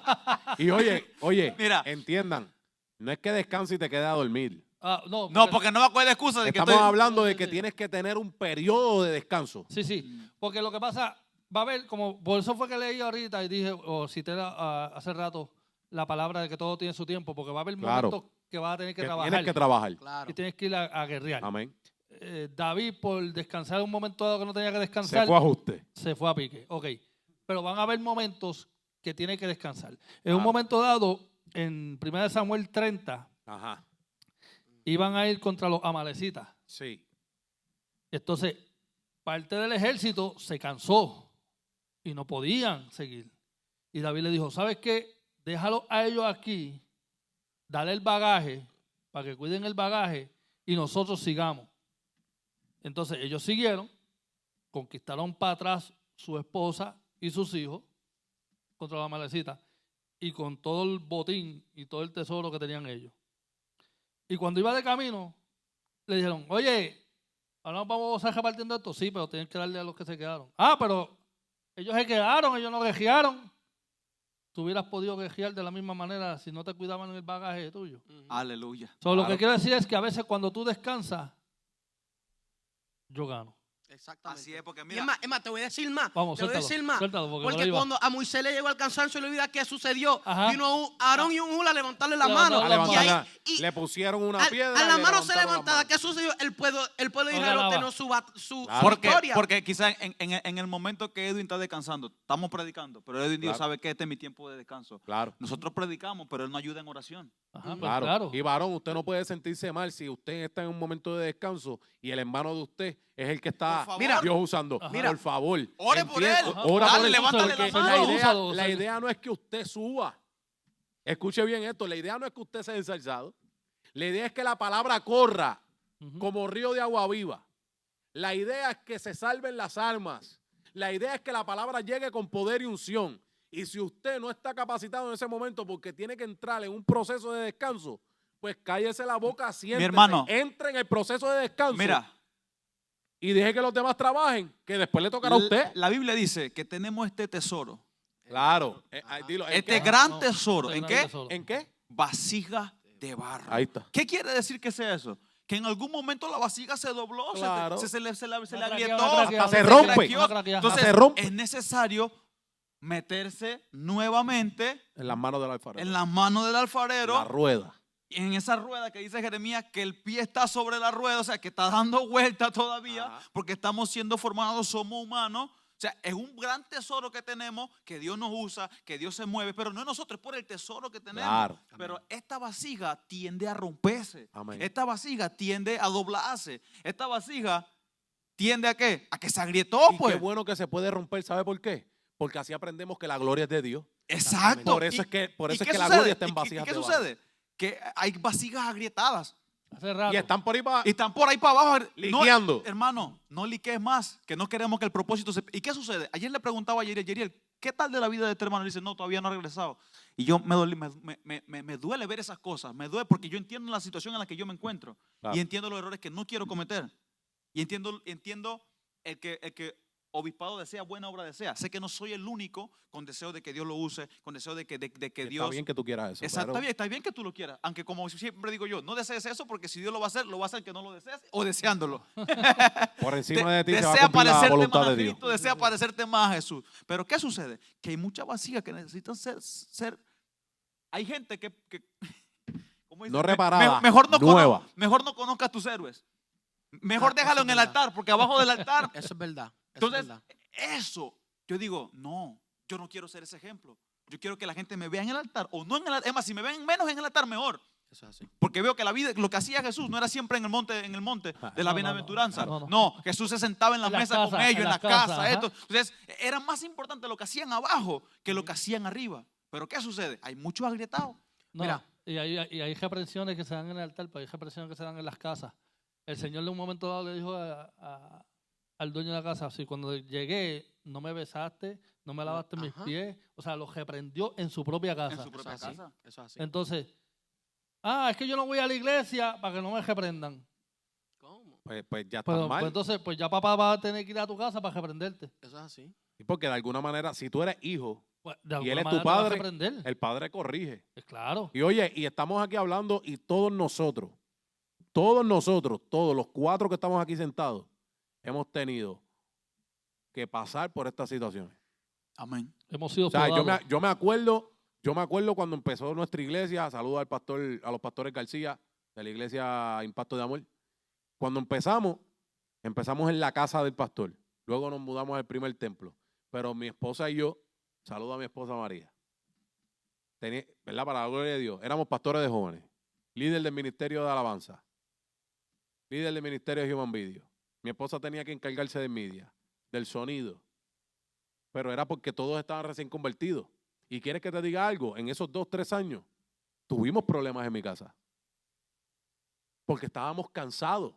Y oye, Mira. entiendan, no es que descanse y te quedes a dormir. No, porque no va a coger excusa de que Estamos estoy... hablando de que Sí. tienes que tener un periodo de descanso. Sí, sí. Porque lo que pasa, va a haber, como por eso fue que leí ahorita y dije, o cité hace rato la palabra de que todo tiene su tiempo, porque va a haber Claro. momentos que vas a tener que Que trabajar. tienes que trabajar. Claro. Y tienes que ir a guerrear. Amén. David, por descansar en un momento dado que no tenía que Se descansar, fue a ajuste. se fue a pique. Ok. Pero van a haber momentos que tiene que descansar. En un Claro. momento dado, en 1 Samuel 30, Ajá. iban a ir contra los amalecitas. Sí. Entonces, parte del ejército se cansó y no podían seguir. Y David le dijo, ¿sabes qué? Déjalo a ellos aquí, dale el bagaje para que cuiden el bagaje y nosotros sigamos. Entonces ellos siguieron, conquistaron para atrás su esposa y sus hijos contra la amalecita y con todo el botín y todo el tesoro que tenían ellos. Y cuando iba de camino, le dijeron, oye, ahora nos vamos a repartiendo esto. Sí, pero tienen que darle a los que se quedaron. Ah, pero ellos se quedaron, ellos no guerrearon. Tú hubieras podido guerrear de la misma manera si no te cuidaban el bagaje tuyo. Aleluya. So, Lo que Claro. quiero decir es que a veces cuando tú descansas, yo gano. Exactamente. Así es, porque Y mira, es más, te voy a decir más. Vamos, te voy a suéltalo, decir más. suéltalo, porque por ahí Porque va. cuando a Moisés le llegó al cansancio, le olvida qué sucedió. Ajá. Vino Aarón y un hula a levantarle la Levantar mano. la A mano. Y ahí, levantarla, y le pusieron una piedra. a y las le manos se levantaron las levantada, manos. ¿qué sucedió? El pueblo de No Israel ganaba. obtuvo su Claro. victoria. porque quizás en el momento que Edwin está descansando, estamos predicando, pero Edwin dijo, Claro. sabe que este es mi tiempo de descanso. Claro. Nosotros predicamos, pero él nos ayuda en oración. Ajá, pues Claro. claro. Y varón, usted no puede sentirse mal si usted está en un momento de descanso y el hermano de usted es el que está Por favor. Mira. Dios usando. Ajá. Por favor. Ore por entienda- él. Ajá. Ora Dale, por él. levántale la Porque mano. Úsalo. la idea no es que usted suba. Escuche bien esto. La idea no es que usted sea ensalzado. La idea es que la palabra corra Ujú. como río de agua viva. La idea es que se salven las almas. La idea es que la palabra llegue con poder y unción. Y si usted no está capacitado en ese momento porque tiene que entrar en un proceso de descanso, pues cállese la boca, siéntese, hermano. entre en el proceso de descanso Mira, y deje que los demás trabajen, que después le tocará a usted. la Biblia dice que tenemos este tesoro, Claro. Dilo, ¿en este qué? gran No, tesoro. este ¿En gran qué? tesoro. ¿En qué? Vasija de barro. Ahí está. ¿Qué quiere decir que sea eso? Que en algún momento la vasija se dobló, Claro. se le Una agrietó, craqueada, hasta se una rompe. craqueada, una craqueada. Entonces se rompe. es necesario meterse nuevamente En las manos del alfarero. en las manos del La alfarero, rueda. y en esa rueda que dice Jeremías que el pie está sobre la rueda, o sea, que está dando vuelta todavía, Ajá. porque estamos siendo formados, somos humanos. O sea, es un gran tesoro que tenemos, que Dios nos usa, que Dios se mueve, pero no es nosotros, es por el tesoro que tenemos. Claro. Pero esta vasija tiende a romperse. Amén. Esta vasija tiende a doblarse. Esta vasija tiende a qué? A que se agrietó, Y pues. qué bueno que se puede romper, ¿sabe por qué? Porque así aprendemos que la gloria es de Dios. Exacto. Por eso es que ¿Y la qué gloria sucede? está en ¿Y vasijas qué de barro. sucede? Que hay vasijas agrietadas. Hace rato. Y están por ahí para... Y están por ahí para abajo. Liqueando. No, hermano, no liquees más, que no queremos que el propósito se... ¿Y qué sucede? Ayer le preguntaba a Yeriel, ¿qué tal de la vida de este hermano? Y dice, no, todavía no ha regresado. Y yo me duele ver esas cosas. Me duele porque yo entiendo la situación en la que yo me encuentro. Claro. Y entiendo los errores que no quiero cometer. Y entiendo el que obispado desea, buena obra desea. Sé que no soy el único con deseo de que Dios lo use, con deseo de que Dios... Está bien que tú quieras eso. Exacto, pero- está bien que tú lo quieras. Aunque como siempre digo yo, no desees eso porque si Dios lo va a hacer que no lo desees o deseando. Por encima de ti se va a Desea cumplir la parecerte voluntad más a de Dios. Cristo, desea parecerte más a Jesús. Pero ¿qué sucede? Que hay mucha vasija que necesitan ser hay gente que ¿cómo dice? No reparada, mejor nueva. mejor no conozcas tus héroes. Mejor Ah, déjalo eso en es el verdad. altar, porque abajo del altar. Eso es verdad. Eso Entonces, es verdad. eso, yo digo, no, yo no quiero ser ese ejemplo. Yo quiero que la gente me vea en el altar o no en el altar. Es más, si me ven menos en el altar, mejor. Eso es así. Porque veo que la vida, lo que hacía Jesús no era siempre en el monte de la No, bienaventuranza. no, no. No, Jesús se sentaba en la En las mesa con casas, ellos, en en la las casa. casas, Esto. Entonces, era más importante lo que hacían abajo que lo que hacían arriba. Pero ¿qué sucede? Hay muchos agrietados. No, Mira. y hay reprensiones que se dan en el altar, pero hay reprensiones que se dan en las casas. El Señor de un momento dado le dijo al dueño de la casa, si cuando llegué no me besaste, no me lavaste mis Ajá. pies, o sea, lo reprendió en su propia casa. En su Eso propia es así. casa. Eso es así. Entonces, es que yo no voy a la iglesia para que no me reprendan. ¿Cómo? Pues ya está Pero, mal. pues entonces, pues ya papá va a tener que ir a tu casa para reprenderte. Eso es así. Y porque de alguna manera, si tú eres hijo, Pues, de y alguna él es tu manera te va a padre, reprender. el padre corrige. Pues claro. Y oye, y estamos aquí hablando y todos nosotros, todos los 4 que estamos aquí sentados, hemos tenido que pasar por estas situaciones. Amén. Hemos sido O sea, podados. yo me acuerdo cuando empezó nuestra iglesia, saludo a los pastores García de la iglesia Impacto de Amor. Cuando empezamos en la casa del pastor, luego nos mudamos al primer templo, pero mi esposa y yo, saludo a mi esposa María, ¿verdad? Para la gloria de Dios, éramos pastores de jóvenes, líder del ministerio de alabanza, líder del ministerio de Human Video. Mi esposa tenía que encargarse de media, del sonido, pero era porque todos estaban recién convertidos. ¿Y quieres que te diga algo? En esos 2, 3 años tuvimos problemas en mi casa. Porque estábamos cansados.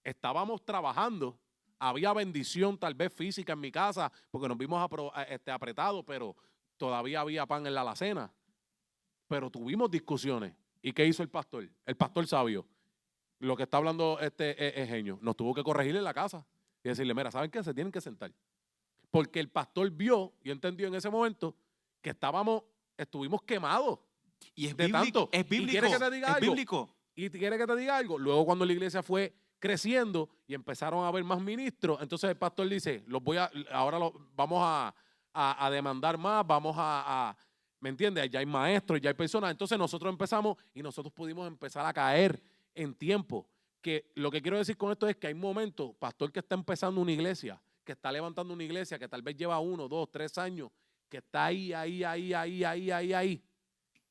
Estábamos trabajando. Había bendición tal vez física en mi casa porque nos vimos apretados, pero todavía había pan en la alacena. Pero tuvimos discusiones. ¿Y qué hizo el pastor? El pastor sabio. Lo que está hablando Eugenio. Nos tuvo que corregir en la casa y decirle, mira, ¿saben qué? Se tienen que sentar. Porque el pastor vio y entendió en ese momento que estuvimos quemados. Y es De bíblico. tanto. Es ¿Y bíblico. quiere que te diga es algo? bíblico. Y quiere que te diga algo. Luego cuando la iglesia fue creciendo y empezaron a haber más ministros, entonces el pastor dice, vamos a demandar más, ¿me entiendes? Ya hay maestros, ya hay personas. Entonces nosotros empezamos y nosotros pudimos empezar a caer en tiempo. Que lo que quiero decir con esto es que hay momentos, pastor que está empezando una iglesia, que está levantando una iglesia, que tal vez lleva 1, 2, 3 años, que está ahí.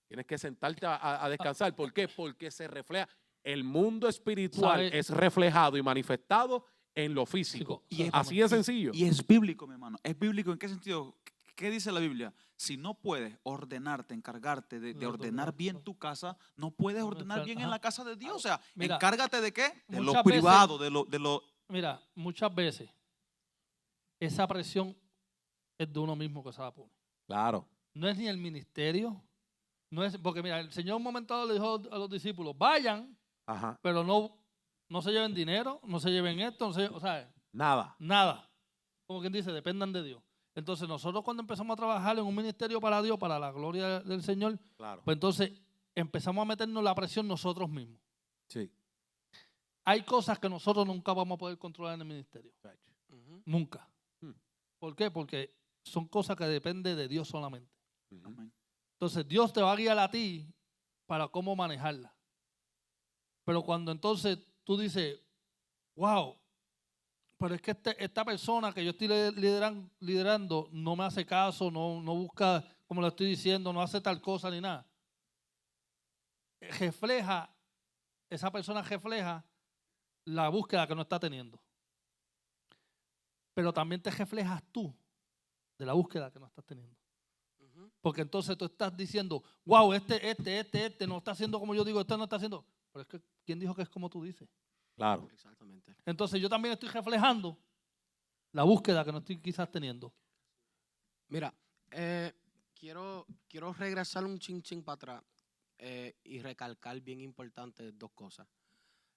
Tienes que sentarte a descansar. ¿Por qué? Porque se refleja. El mundo espiritual ¿Sabe? es reflejado y manifestado en lo físico. Y es- Así de sencillo. Y es bíblico, mi hermano. ¿Es bíblico en qué sentido? ¿Qué dice la Biblia? Si no puedes ordenarte, encargarte de No, ordenar bien tu casa, no puedes No, ordenar bien en ajá. la casa de Dios. O sea, Mira, encárgate de qué? De lo muchas veces- privado, de lo... Mira, muchas veces esa presión es de uno mismo que se la pone. Claro. No es ni el ministerio, no es, porque mira, el Señor un momento dado le dijo a los discípulos, vayan, Ajá. pero no se lleven dinero, no se lleven esto, o sea, Nada. nada. Como quien dice, dependan de Dios. Entonces nosotros cuando empezamos a trabajar en un ministerio para Dios, para la gloria del Señor, Claro. pues entonces empezamos a meternos la presión nosotros mismos. Sí. Hay cosas que nosotros nunca vamos a poder controlar en el ministerio. Ujú. Nunca. Hmm. ¿Por qué? Porque son cosas que dependen de Dios solamente. Ujú. Amén. Entonces Dios te va a guiar a ti para cómo manejarla. Pero cuando entonces tú dices, wow, pero es que esta persona que yo estoy liderando no me hace caso, no busca, como le estoy diciendo, no hace tal cosa ni nada. Esa persona refleja la búsqueda que no está teniendo. Pero también te reflejas tú de la búsqueda que no estás teniendo. Ujú. Porque entonces tú estás diciendo, wow, este no está haciendo como yo digo, este no está haciendo. Pero es que, ¿quién dijo que es como tú dices? Claro. Exactamente. Entonces yo también estoy reflejando la búsqueda que no estoy quizás teniendo. Mira, quiero regresar un chin para atrás y recalcar bien importante dos cosas.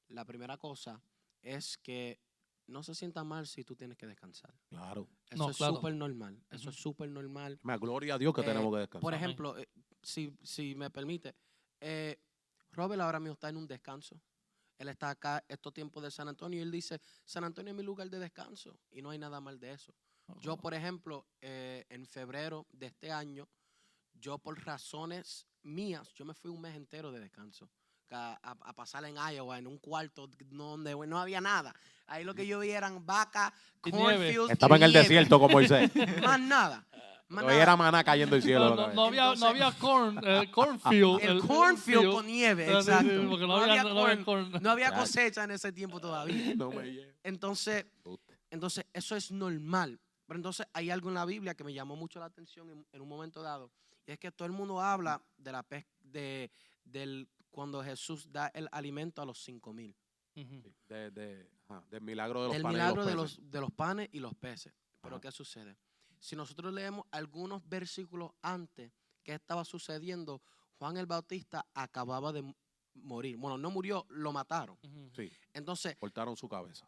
La primera cosa es que no se sienta mal si tú tienes que descansar. Claro. Eso No, es claro. súper normal. Eso Ujú. es súper normal. Gloria a Dios que tenemos que descansar. Por Amén. ejemplo, si me permite, Robert ahora mismo está en un descanso. Él está acá estos tiempos de San Antonio y él dice, San Antonio es mi lugar de descanso y no hay nada mal de eso. Yo, por ejemplo, en febrero de este año, yo por razones mías, yo me fui un mes entero de descanso. A pasar en Iowa, en un cuarto donde no había nada. Ahí lo que yo vi eran vacas, Y nieve. cornfields, Estaba en el nieve. desierto como Moisés. Más nada. Más Pero ahí nada. era maná cayendo del cielo. No había, Entonces- no había cornfield. El cornfield con nieve, Sí, sí, exacto. porque No había corn. No había Ya. cosecha en ese tiempo todavía. No me lleve. Entonces, eso es normal. Pero entonces hay algo en la Biblia que me llamó mucho la atención en un momento dado. Y es que todo el mundo habla de la cuando Jesús da el alimento a los 5,000. Ujú. Del milagro de los Del panes y milagro los peces. de los panes y los peces. Pero Ajá. ¿qué sucede? Si nosotros leemos algunos versículos antes que estaba sucediendo, Juan el Bautista acababa de morir. Bueno, no murió, lo mataron. Ujú. Sí, Entonces, cortaron su cabeza.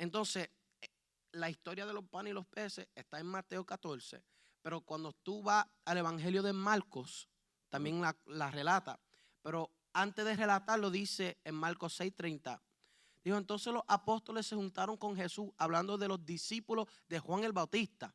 la historia de los panes y los peces está en Mateo 14, pero cuando tú vas al Evangelio de Marcos, también la relata. Pero antes de relatarlo, dice en Marcos 6:30, dijo, entonces los apóstoles se juntaron con Jesús, hablando de los discípulos de Juan el Bautista,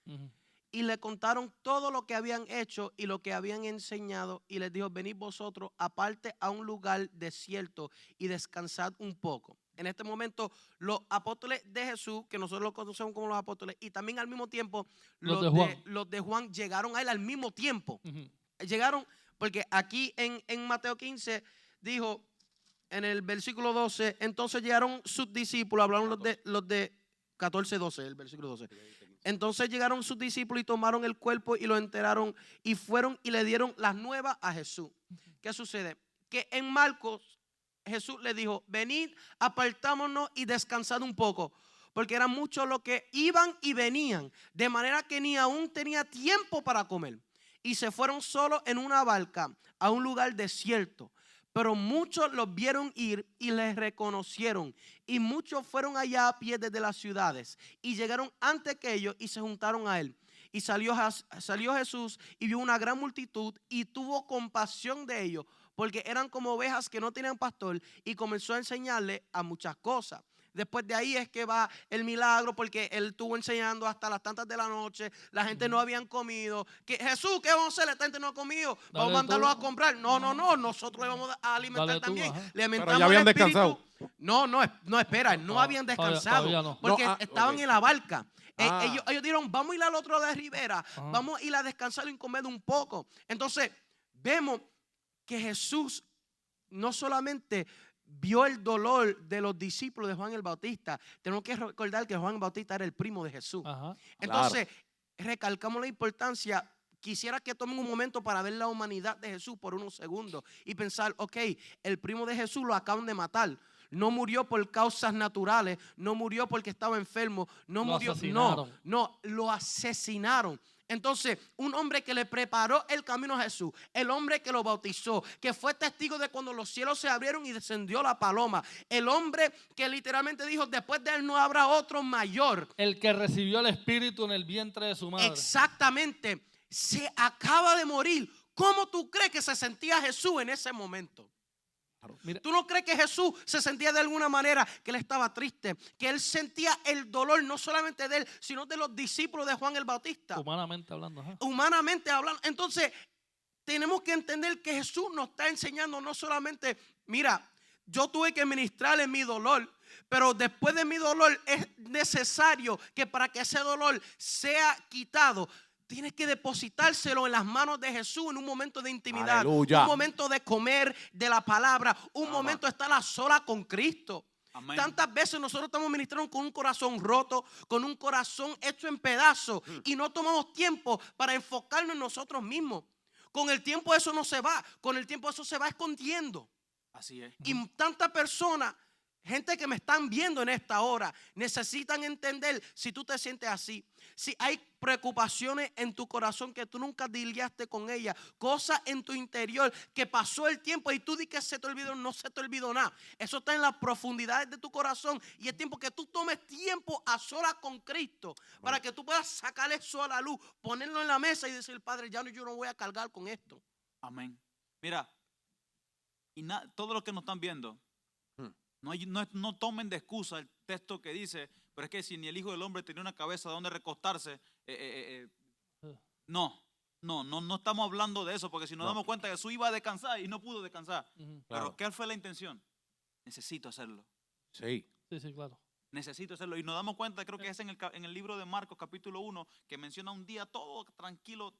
Ujú. y le contaron todo lo que habían hecho y lo que habían enseñado, y les dijo, venid vosotros aparte a un lugar desierto y descansad un poco. En este momento, los apóstoles de Jesús, que nosotros los conocemos como los apóstoles, y también al mismo tiempo Los de Juan. los de Juan llegaron a él al mismo tiempo. Ujú. Llegaron, porque aquí en Mateo 15 dijo, en el versículo 12, entonces llegaron sus discípulos, hablaron los de 14, 12, el versículo 12. Entonces llegaron sus discípulos y tomaron el cuerpo y lo enterraron y fueron y le dieron las nuevas a Jesús. ¿Qué sucede? Que en Marcos Jesús le dijo, venid, apartámonos y descansad un poco, porque eran muchos los que iban y venían, de manera que ni aún tenía tiempo para comer. Y se fueron solos en una barca a un lugar desierto. Pero muchos los vieron ir y les reconocieron. Y muchos fueron allá a pie desde las ciudades. Y llegaron antes que ellos y se juntaron a él. Y salió Jesús y vio una gran multitud y tuvo compasión de ellos, porque eran como ovejas que no tenían pastor, y comenzó a enseñarle a muchas cosas. Después de ahí es que va el milagro, porque él estuvo enseñando hasta las tantas de la noche. La gente no habían comido. Jesús, ¿qué vamos a hacer? La gente no ha comido. Vamos a mandarlos a comprar. No. Nosotros le vamos a alimentar Dale tú, también. ajá. Le alimentamos Pero ya habían el espíritu. descansado. No, espera. No habían descansado. Todavía no. Porque No, estaban ok. en la barca. Ah. Ellos dijeron, vamos a ir al otro lado de Rivera. Ajá. Vamos a ir a descansar y comer un poco. Entonces, vemos que Jesús no solamente vio el dolor de los discípulos de Juan el Bautista. Tenemos que recordar que Juan el Bautista era el primo de Jesús. Ajá. Entonces, recalcamos la importancia. Quisiera que tomen un momento para ver la humanidad de Jesús por unos segundos y pensar, ok, el primo de Jesús lo acaban de matar. No murió por causas naturales, no murió porque estaba enfermo, no Lo murió, asesinaron. no, lo asesinaron. Entonces, un hombre que le preparó el camino a Jesús, el hombre que lo bautizó, que fue testigo de cuando los cielos se abrieron y descendió la paloma, el hombre que literalmente dijo, después de él no habrá otro mayor. El que recibió el espíritu en el vientre de su madre. Exactamente, se acaba de morir. ¿Cómo tú crees que se sentía Jesús en ese momento? Mira, ¿Tú no crees que Jesús se sentía de alguna manera que él estaba triste? Que él sentía el dolor no solamente de él, sino de los discípulos de Juan el Bautista. humanamente hablando. Ajá. Humanamente hablando. Entonces, tenemos que entender que Jesús nos está enseñando no solamente, mira, yo tuve que ministrarle mi dolor, pero después de mi dolor es necesario que para que ese dolor sea quitado, tienes que depositárselo en las manos de Jesús en un momento de intimidad, Aleluya. un momento de comer de la palabra, un Ama. momento de estar a solas con Cristo. Amén. Tantas veces nosotros estamos ministrando con un corazón roto, con un corazón hecho en pedazos, y no tomamos tiempo para enfocarnos en nosotros mismos. Con el tiempo eso no se va, con el tiempo eso se va escondiendo. Así es. Y tantas personas, gente que me están viendo en esta hora, necesitan entender si tú te sientes así. Si hay preocupaciones en tu corazón que tú nunca lidiaste con ellas, cosas en tu interior que pasó el tiempo y tú di que se te olvidó, no se te olvidó nada. Eso está en las profundidades de tu corazón y es tiempo que tú tomes tiempo a solas con Cristo para que tú puedas sacar eso a la luz, ponerlo en la mesa y decir, Padre, ya no, yo no voy a cargar con esto. Amén. Mira, y todo lo que nos están viendo, no tomen de excusa el texto que dice, pero es que si ni el Hijo del Hombre tenía una cabeza donde recostarse, no estamos hablando de eso, porque si nos damos cuenta que Jesús iba a descansar y no pudo descansar. Ujú. Claro. Pero ¿qué fue la intención? Necesito hacerlo. Sí. Sí, claro. Necesito hacerlo. Y nos damos cuenta, creo que es en el libro de Marcos, capítulo 1, que menciona un día todo tranquilo,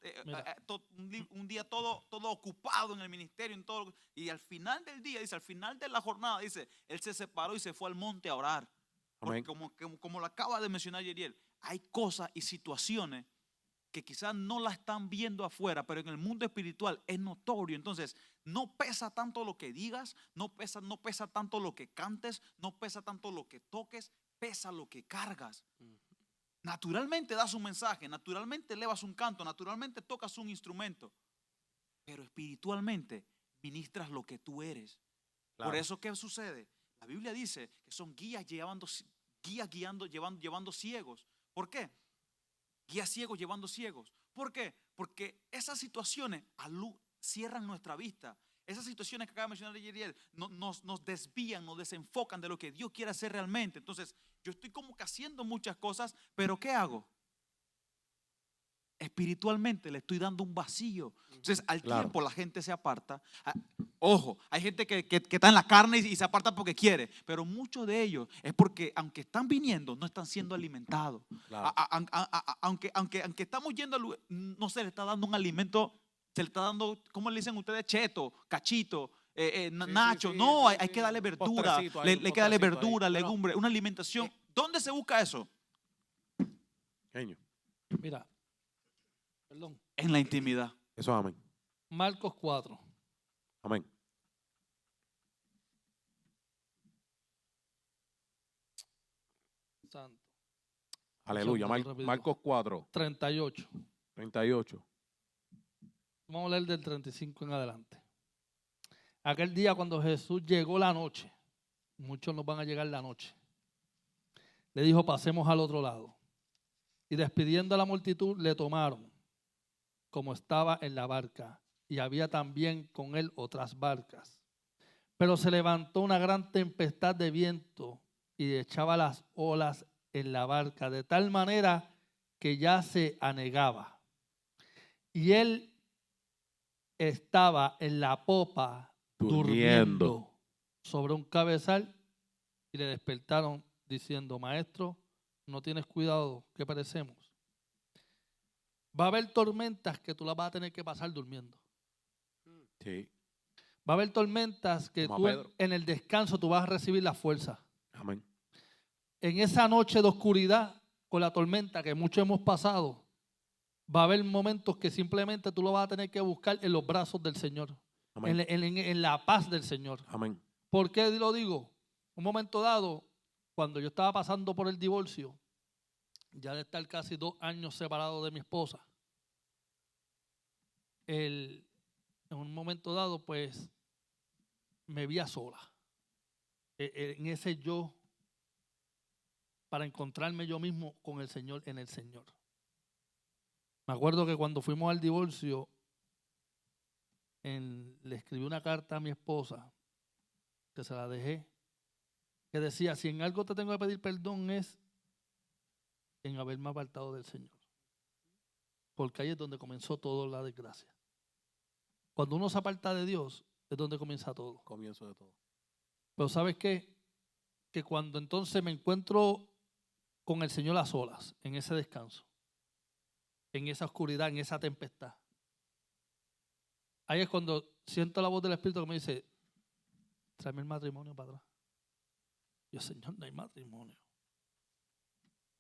un día todo ocupado en el ministerio, en todo. Y al final del día, dice, al final de la jornada, dice, él se separó y se fue al monte a orar. Porque como lo acaba de mencionar Yeriel, hay cosas y situaciones que quizás no la están viendo afuera, pero en el mundo espiritual es notorio. Entonces, no pesa tanto lo que digas, no pesa tanto lo que cantes, no pesa tanto lo que toques, pesa lo que cargas. Naturalmente das un mensaje, naturalmente elevas un canto, naturalmente tocas un instrumento, pero espiritualmente ministras lo que tú eres. Claro. Por eso, ¿qué sucede? La Biblia dice que son guías llevando ciegos. ¿Por qué? Guías ciegos llevando ciegos. ¿Por qué? Porque esas situaciones cierran nuestra vista. Esas situaciones que acaba de mencionar Yeriel nos desvían, nos desenfocan de lo que Dios quiere hacer realmente. Entonces, yo estoy como que haciendo muchas cosas, pero ¿qué hago? Espiritualmente le estoy dando un vacío. Entonces, al tiempo la gente se aparta. Ojo, hay gente que está en la carne y se aparta porque quiere, pero muchos de ellos es porque aunque están viniendo, no están siendo alimentados. Claro. Aunque estamos yendo, no se le está dando un alimento, se le está dando, ¿cómo le dicen ustedes? Cheto, cachito, nacho. No, hay que darle verdura, le hay que darle verdura, legumbre, una alimentación. ¿Dónde se busca eso? Genio. Mira, perdón. En la intimidad. Eso es amén. Marcos 4. Amén. Santo. Aleluya. Rapidito. Marcos 4, 38. 38. Vamos a leer del 35 en adelante. Aquel día cuando Jesús llegó la noche, muchos nos van a llegar la noche, le dijo, pasemos al otro lado. Y despidiendo a la multitud, le tomaron, como estaba en la barca, y había también con él otras barcas. Pero se levantó una gran tempestad de viento y echaba las olas en la barca, de tal manera que ya se anegaba. Y él estaba en la popa durmiendo sobre un cabezal, y le despertaron diciendo, maestro, ¿no tienes cuidado que perecemos? Va a haber tormentas que tú las vas a tener que pasar durmiendo. Sí. Va a haber tormentas que Como a tú Pedro. en el descanso tú vas a recibir la fuerza. Amén. En esa noche de oscuridad, con la tormenta que muchos hemos pasado, va a haber momentos que simplemente tú lo vas a tener que buscar en los brazos del Señor, Amén. en la paz del Señor. Amén. ¿Por qué lo digo? Un momento dado, cuando yo estaba pasando por el divorcio, ya de estar casi 2 años separado de mi esposa, en un momento dado, pues, me vi a sola. En ese yo, para encontrarme yo mismo con el Señor, en el Señor. Me acuerdo que cuando fuimos al divorcio, le escribí una carta a mi esposa, que se la dejé, que decía, si en algo te tengo que pedir perdón es en haberme apartado del Señor. Porque ahí es donde comenzó toda la desgracia. Cuando uno se aparta de Dios, es donde comienza todo. Comienzo de todo. Pero ¿sabes qué? Que cuando entonces me encuentro con el Señor a solas, en ese descanso, en esa oscuridad, en esa tempestad, ahí es cuando siento la voz del Espíritu que me dice, tráeme el matrimonio para atrás. Yo, Señor, no hay matrimonio.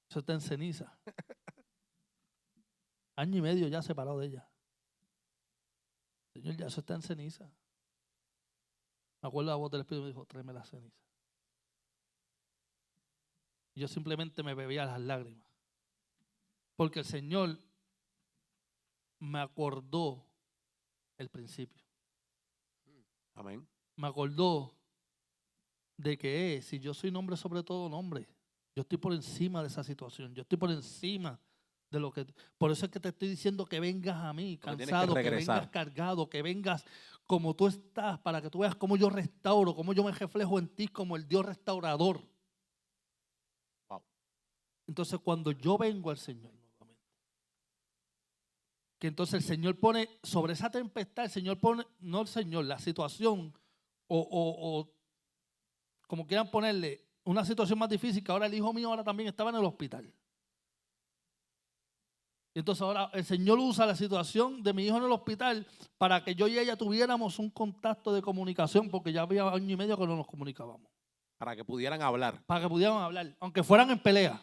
Eso está en ceniza. 1 año y medio ya separado de ella. Señor, ya eso está en ceniza. Me acuerdo la voz del Espíritu me dijo, tráeme la ceniza. Yo simplemente me bebía las lágrimas. Porque el Señor me acordó el principio. Amén. Me acordó de que si yo soy nombre sobre todo nombre, yo estoy por encima de esa situación. Yo estoy por encima de lo que... Por eso es que te estoy diciendo que vengas a mí Porque tienes que cansado, que regresar. vengas cargado, que vengas como tú estás, para que tú veas cómo yo restauro, cómo yo me reflejo en ti como el Dios restaurador. Wow. Entonces cuando yo vengo al Señor nuevamente, que entonces el Señor pone sobre esa tempestad, el Señor pone, no el Señor, la situación o como quieran ponerle, una situación más difícil, que ahora el hijo mío ahora también estaba en el hospital. Y entonces ahora el Señor usa la situación de mi hijo en el hospital para que yo y ella tuviéramos un contacto de comunicación, porque ya había 1 año y medio que no nos comunicábamos. Para que pudieran hablar. Para que pudieran hablar, aunque fueran en pelea.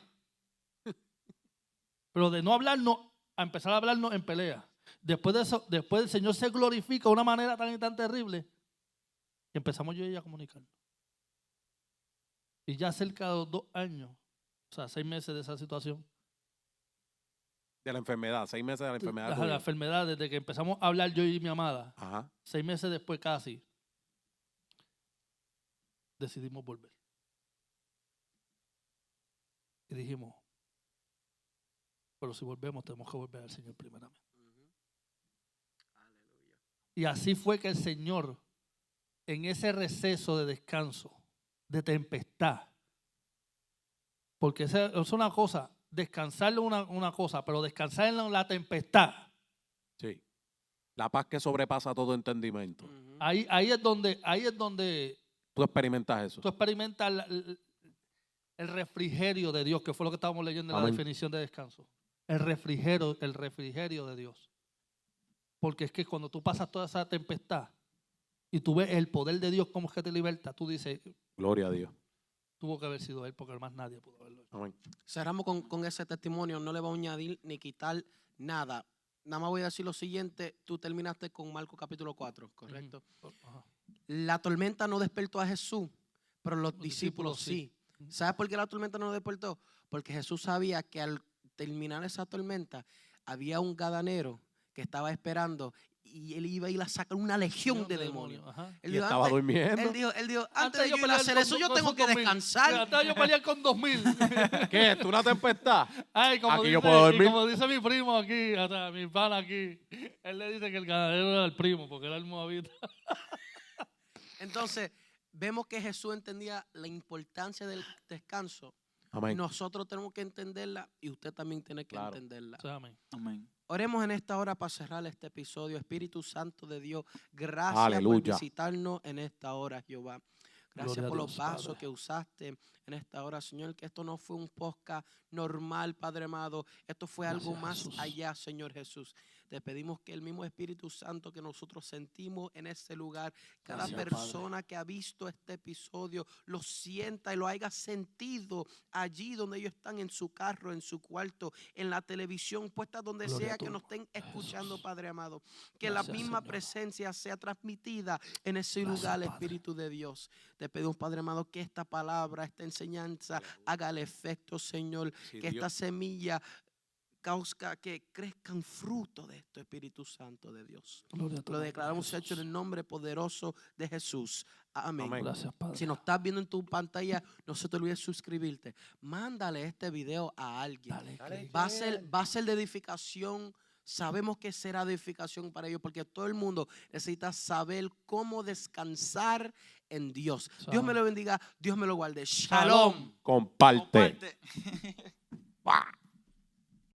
Pero de no hablarnos, a empezar a hablarnos en pelea. Después de eso, después el Señor se glorifica de una manera tan y tan terrible que empezamos yo y ella a comunicarnos. Y ya cerca de 2 años, o sea, 6 meses de esa situación, De la enfermedad, 6 meses de la enfermedad. la tuya. enfermedad, desde que empezamos a hablar yo y mi amada, Ajá. 6 meses después casi, decidimos volver. Y dijimos, pero si volvemos tenemos que volver al Señor primeramente. Aleluya. Y así fue que el Señor, en ese receso de descanso, de tempestad, porque esa es una cosa, descansar es una cosa, pero descansar en la tempestad, Sí. La paz que sobrepasa todo entendimiento. Ujú. ahí es donde Tú experimentas eso. tú experimentas el refrigerio de Dios, que fue lo que estábamos leyendo en la Amén. definición de descanso. El refrigerio de Dios. Porque es que cuando tú pasas toda esa tempestad y tú ves el poder de Dios como es que te liberta, tú dices, Gloria a Dios. tuvo que haber sido Él, porque más nadie pudo haberlo hecho. Amén. Cerramos con ese testimonio, no le va a añadir ni quitar nada. Nada más voy a decir lo siguiente, tú terminaste con Marcos capítulo 4, ¿correcto? Ajá. La tormenta no despertó a Jesús, pero los Los discípulos discípulos sí. ¿Sabes por qué la tormenta no despertó? Porque Jesús sabía que al terminar esa tormenta había un gadanero que estaba esperando y él iba a ir a sacar una legión de demonios. Ajá. Él Y dijo, estaba durmiendo. Él dijo, antes de yo ir a pelear hacer con eso, yo con tengo esos que 2000. descansar. Antes de yo pelear con 2000. ¿Qué? ¿Tú una tempestad? Ay, como Aquí dice, yo puedo dormir. y como dice mi primo aquí, o sea, mi pana aquí, él le dice que el ganadero era el primo, porque era el moabita. Entonces, vemos que Jesús entendía la importancia del descanso. Amén. Nosotros tenemos que entenderla y usted también tiene que Claro. entenderla. O sea, amén. Amén. Oremos en esta hora para cerrar este episodio. Espíritu Santo de Dios, gracias por Aleluya. visitarnos en esta hora, Jehová. Gracias Gloria a por los Dios, vasos Padre. que usaste en esta hora, Señor, que esto no fue un podcast normal, Padre amado. Esto fue algo Gracias, más Jesús. allá, Señor Jesús. Te pedimos que el mismo Espíritu Santo que nosotros sentimos en ese lugar, cada Gracias, persona que ha visto este episodio lo sienta y lo haya sentido allí donde ellos están, en su carro, en su cuarto, en la televisión, puesta donde Gloria sea a tu que nos estén escuchando, Jesús. Padre amado. Que Gracias, la misma Señor. presencia sea transmitida en ese Gracias, lugar, Padre. Espíritu de Dios. Te pedimos, Padre amado, que esta palabra, esta enseñanza haga el efecto, Señor. Sí, Que Dios. esta semilla causa que crezcan fruto de esto, Espíritu Santo de Dios. Gloria a tu Lo nombre, declaramos Jesús. hecho en el nombre poderoso de Jesús. Amén. Amén. Gracias, Padre. Si nos estás viendo en tu pantalla, no se te olvide suscribirte. Mándale este video a alguien. Dale, Va a ser de edificación. Sabemos que será de edificación para ellos, porque todo el mundo necesita saber cómo descansar en Dios. Dios me lo bendiga, Dios me lo guarde. Shalom. Shalom. Comparte. Comparte. ¡Bah!